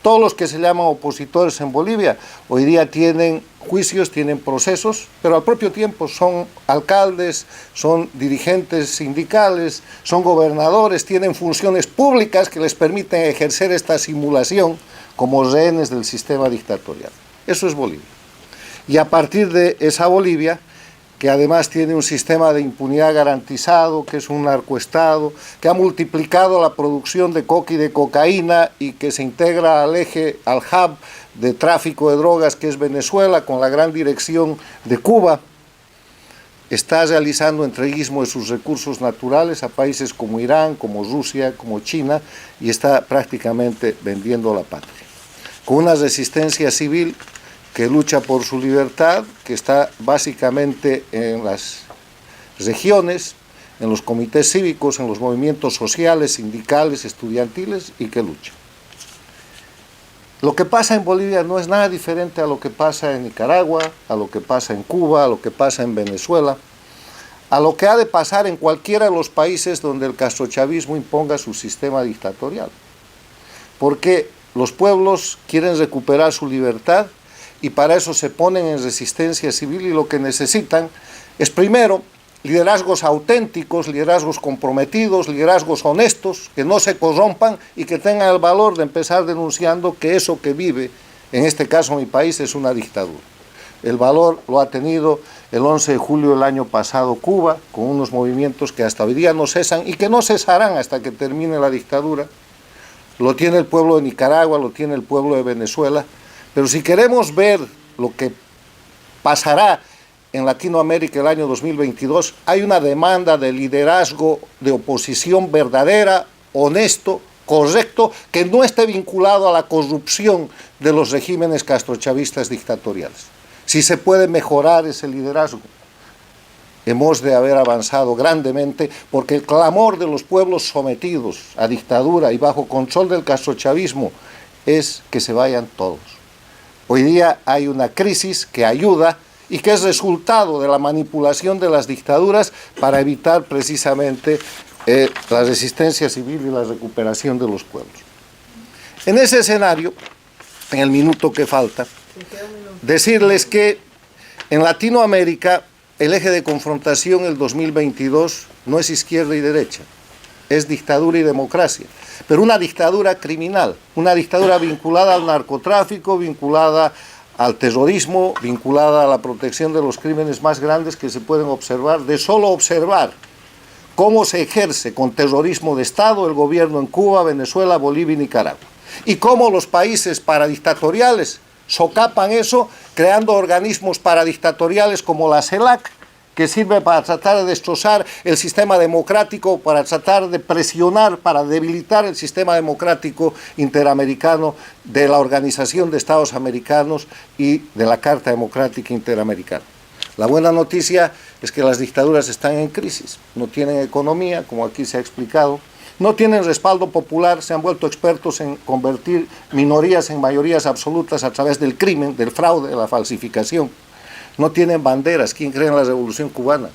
Todos los que se llaman opositores en Bolivia hoy día tienen juicios, tienen procesos, pero al propio tiempo son alcaldes, son dirigentes sindicales, son gobernadores, tienen funciones públicas que les permiten ejercer esta simulación como rehenes del sistema dictatorial. Eso es Bolivia. Y a partir de esa Bolivia, que además tiene un sistema de impunidad garantizado, que es un narcoestado, que ha multiplicado la producción de coca y de cocaína y que se integra al eje, al hub de tráfico de drogas que es Venezuela, con la gran dirección de Cuba, está realizando entreguismo de sus recursos naturales a países como Irán, como Rusia, como China, y está prácticamente vendiendo la patria. Con una resistencia civil que lucha por su libertad, que está básicamente en las regiones, en los comités cívicos, en los movimientos sociales, sindicales, estudiantiles, y que lucha. Lo que pasa en Bolivia no es nada diferente a lo que pasa en Nicaragua, a lo que pasa en Cuba, a lo que pasa en Venezuela, a lo que ha de pasar en cualquiera de los países donde el castrochavismo imponga su sistema dictatorial. Porque los pueblos quieren recuperar su libertad y para eso se ponen en resistencia civil, y lo que necesitan es primero liderazgos auténticos, liderazgos comprometidos, liderazgos honestos, que no se corrompan y que tengan el valor de empezar denunciando que eso que vive, en este caso mi país, es una dictadura. El valor lo ha tenido el 11 de julio del año pasado Cuba, con unos movimientos que hasta hoy día no cesan y que no cesarán hasta que termine la dictadura. Lo tiene el pueblo de Nicaragua, lo tiene el pueblo de Venezuela. Pero si queremos ver lo que pasará en Latinoamérica el año 2022, hay una demanda de liderazgo de oposición verdadera, honesto, correcto, que no esté vinculado a la corrupción de los regímenes castrochavistas dictatoriales. Si se puede mejorar ese liderazgo, hemos de haber avanzado grandemente, porque el clamor de los pueblos sometidos a dictadura y bajo control del castrochavismo es que se vayan todos. Hoy día hay una crisis que ayuda y que es resultado de la manipulación de las dictaduras para evitar precisamente la resistencia civil y la recuperación de los pueblos. En ese escenario, en el minuto que falta, decirles que en Latinoamérica el eje de confrontación el 2022 no es izquierda y derecha, es dictadura y democracia, pero una dictadura criminal, una dictadura vinculada al narcotráfico, vinculada al terrorismo, vinculada a la protección de los crímenes más grandes que se pueden observar, de solo observar cómo se ejerce con terrorismo de Estado el gobierno en Cuba, Venezuela, Bolivia y Nicaragua, y cómo los países paradictatoriales socapan eso creando organismos paradictatoriales como la CELAC, que sirve para tratar de destrozar el sistema democrático, para tratar de presionar, para debilitar el sistema democrático interamericano de la Organización de Estados Americanos y de la Carta Democrática Interamericana. La buena noticia es que las dictaduras están en crisis, no tienen economía, como aquí se ha explicado, no tienen respaldo popular, se han vuelto expertos en convertir minorías en mayorías absolutas a través del crimen, del fraude, de la falsificación. No tienen banderas. ¿Quién cree en la Revolución Cubana?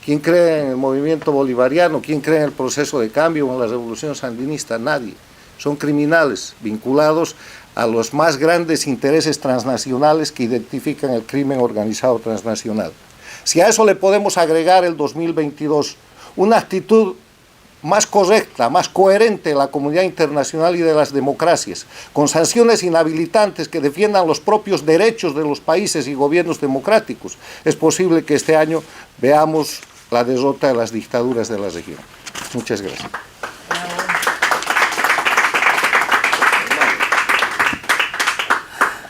¿Quién cree en el movimiento bolivariano? ¿Quién cree en el proceso de cambio o en la revolución sandinista? Nadie. Son criminales vinculados a los más grandes intereses transnacionales que identifican el crimen organizado transnacional. Si a eso le podemos agregar el 2022, una actitud más correcta, más coherente de la comunidad internacional y de las democracias, con sanciones inhabilitantes que defiendan los propios derechos de los países y gobiernos democráticos, es posible que este año veamos la derrota de las dictaduras de la región. Muchas gracias.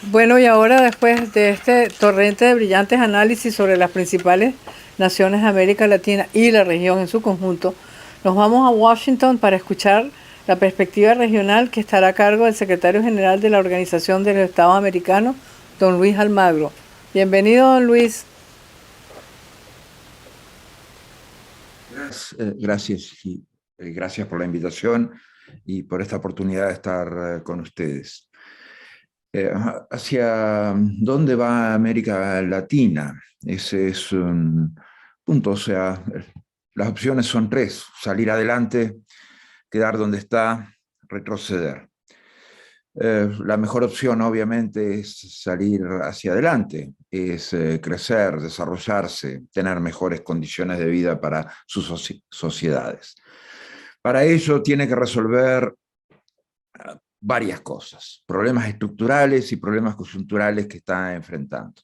Bueno, y ahora después de este torrente de brillantes análisis sobre las principales naciones de América Latina y la región en su conjunto, nos vamos a Washington para escuchar la perspectiva regional que estará a cargo del secretario general de la Organización de los Estados Americanos, don Luis Almagro. Bienvenido, don Luis. Gracias, gracias por la invitación y por esta oportunidad de estar con ustedes. ¿Hacia dónde va América Latina? Ese es un punto, o sea, las opciones son tres: salir adelante, quedar donde está, retroceder. La mejor opción, obviamente, es salir hacia adelante, es crecer, desarrollarse, tener mejores condiciones de vida para sus sociedades. Para ello tiene que resolver varias cosas: problemas estructurales y problemas coyunturales que está enfrentando.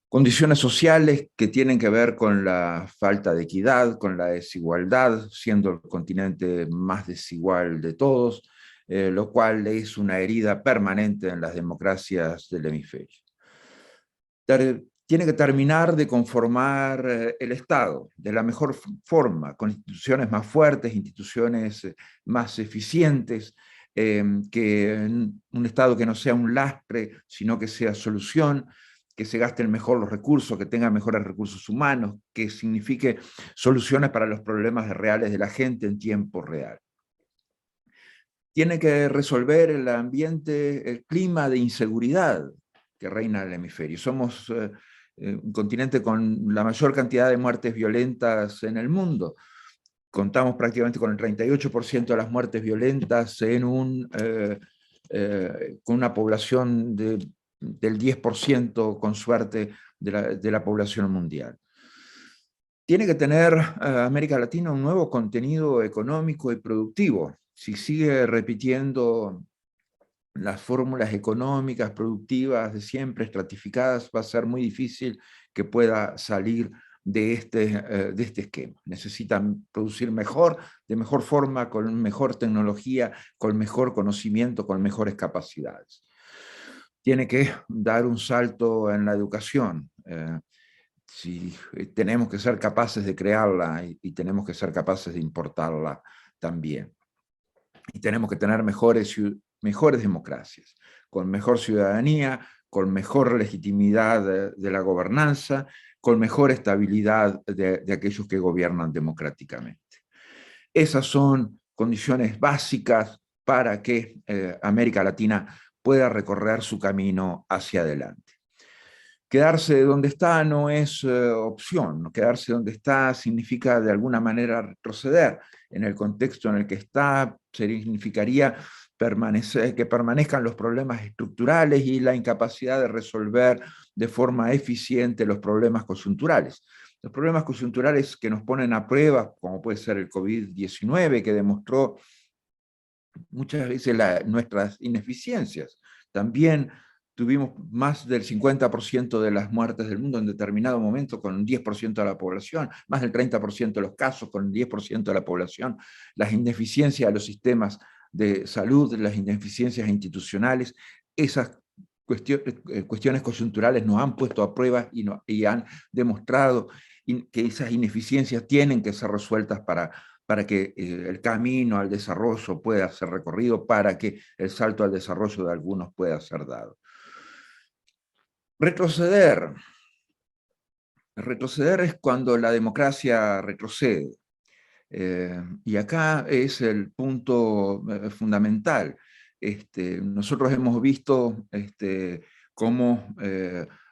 Condiciones sociales que tienen que ver con la falta de equidad, con la desigualdad, siendo el continente más desigual de todos, lo cual es una herida permanente en las democracias del hemisferio. Tiene que terminar de conformar el Estado de la mejor forma, con instituciones más fuertes, instituciones más eficientes, que un Estado que no sea un lastre, sino que sea solución, que se gasten mejor los recursos, que tenga mejores recursos humanos, que signifique soluciones para los problemas reales de la gente en tiempo real. Tiene que resolver el ambiente, el clima de inseguridad que reina en el hemisferio. Somos un continente con la mayor cantidad de muertes violentas en el mundo. Contamos prácticamente con el 38% de las muertes violentas con una población del 10%, con suerte, de la población mundial. Tiene que tener América Latina un nuevo contenido económico y productivo. Si sigue repitiendo las fórmulas económicas, productivas de siempre, estratificadas, va a ser muy difícil que pueda salir de este esquema. Necesitan producir mejor, de mejor forma, con mejor tecnología, con mejor conocimiento, con mejores capacidades. Tiene que dar un salto en la educación. Si tenemos que ser capaces de crearla y tenemos que ser capaces de importarla también. Y tenemos que tener mejores democracias, con mejor ciudadanía, con mejor legitimidad de la gobernanza, con mejor estabilidad de aquellos que gobiernan democráticamente. Esas son condiciones básicas para que América Latina pueda recorrer su camino hacia adelante. Quedarse donde está no es opción. Quedarse donde está significa de alguna manera retroceder. En el contexto en el que está, significaría que permanezcan los problemas estructurales y la incapacidad de resolver de forma eficiente los problemas coyunturales. Los problemas coyunturales que nos ponen a prueba, como puede ser el COVID-19, que demostró muchas veces nuestras ineficiencias. También tuvimos más del 50% de las muertes del mundo en determinado momento con un 10% de la población, más del 30% de los casos con el 10% de la población, las ineficiencias de los sistemas de salud, las ineficiencias institucionales, esas cuestiones coyunturales nos han puesto a prueba y han demostrado que esas ineficiencias tienen que ser resueltas para que el camino al desarrollo pueda ser recorrido, para que el salto al desarrollo de algunos pueda ser dado. Retroceder. Retroceder es cuando la democracia retrocede. Y acá es el punto fundamental. Nosotros hemos visto cómo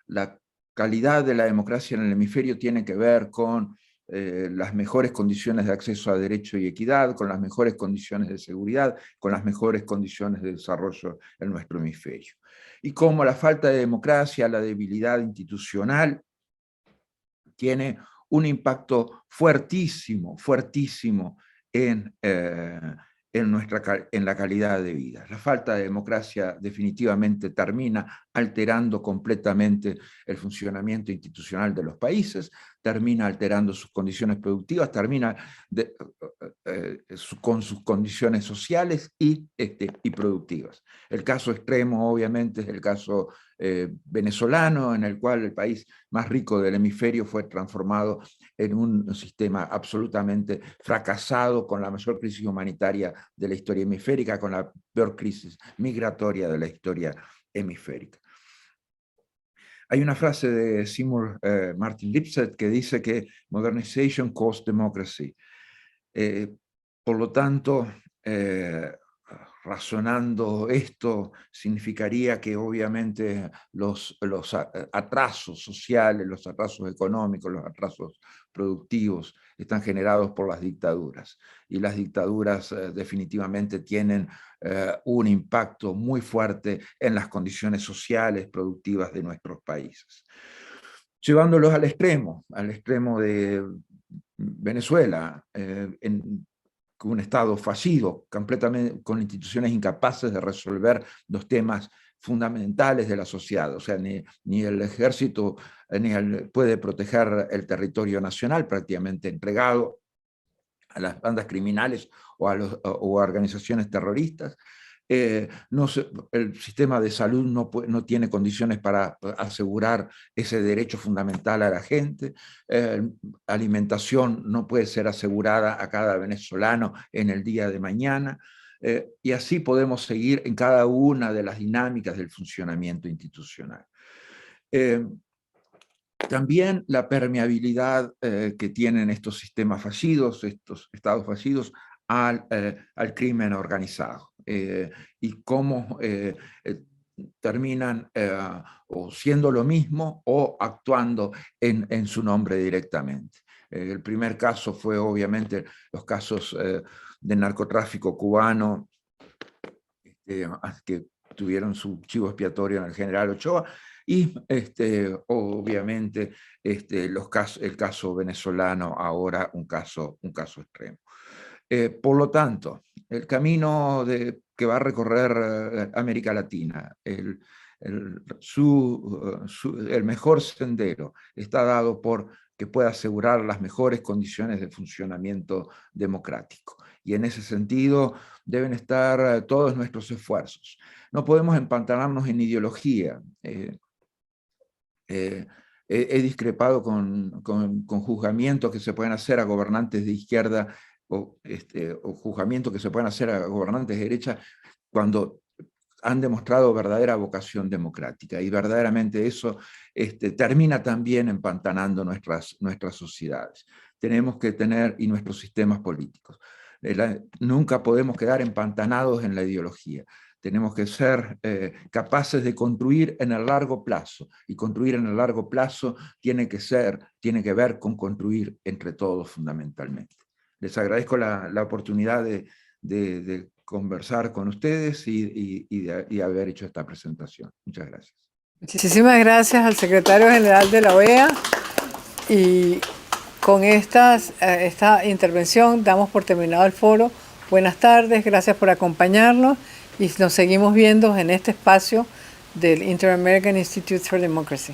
la calidad de la democracia en el hemisferio tiene que ver con las mejores condiciones de acceso a derecho y equidad, con las mejores condiciones de seguridad, con las mejores condiciones de desarrollo en nuestro hemisferio. Y cómo la falta de democracia, la debilidad institucional, tiene un impacto fuertísimo, fuertísimo en la calidad de vida. La falta de democracia definitivamente termina alterando completamente el funcionamiento institucional de los países, termina alterando sus condiciones productivas, termina con sus condiciones sociales y productivas. El caso extremo, obviamente, es el caso venezolano, en el cual el país más rico del hemisferio fue transformado en un sistema absolutamente fracasado, con la mayor crisis humanitaria de la historia hemisférica, con la peor crisis migratoria de la historia hemisférica. Hay una frase de Seymour Martin Lipset que dice que modernization costs democracy. Por lo tanto, razonando esto, significaría que obviamente los atrasos sociales, los atrasos económicos, los atrasos productivos están generados por las dictaduras. Y las dictaduras definitivamente tienen un impacto muy fuerte en las condiciones sociales, productivas de nuestros países. Llevándolos al extremo de Venezuela, un Estado fallido, completamente con instituciones incapaces de resolver los temas fundamentales de la sociedad. O sea, ni el ejército puede proteger el territorio nacional, prácticamente entregado a las bandas criminales o a organizaciones terroristas. El sistema de salud no tiene condiciones para asegurar ese derecho fundamental a la gente. Alimentación no puede ser asegurada a cada venezolano en el día de mañana. Y así podemos seguir en cada una de las dinámicas del funcionamiento institucional. También la permeabilidad que tienen estos sistemas fallidos, estos estados fallidos, al crimen organizado. Y cómo terminan o siendo lo mismo o actuando en su nombre directamente. El primer caso fue obviamente los casos de narcotráfico cubano, que tuvieron su chivo expiatorio en el general Ochoa, y obviamente el caso venezolano, ahora un caso extremo. Por lo tanto, el camino que va a recorrer América Latina, el mejor sendero está dado por que pueda asegurar las mejores condiciones de funcionamiento democrático. Y en ese sentido deben estar todos nuestros esfuerzos. No podemos empantanarnos en ideología. He discrepado con juzgamientos que se pueden hacer a gobernantes de izquierda o juzgamientos que se pueden hacer a gobernantes de derecha cuando han demostrado verdadera vocación democrática, y verdaderamente eso termina también empantanando nuestras sociedades. Tenemos que tener, y nuestros sistemas políticos. Nunca podemos quedar empantanados en la ideología. Tenemos que ser capaces de construir en el largo plazo, y construir en el largo plazo tiene que ver con construir entre todos fundamentalmente. Les agradezco la oportunidad de conversar con ustedes y de haber hecho esta presentación. Muchas gracias. Muchísimas gracias al secretario general de la OEA, y con esta intervención damos por terminado el foro. Buenas tardes, gracias por acompañarnos y nos seguimos viendo en este espacio del Inter-American Institute for Democracy.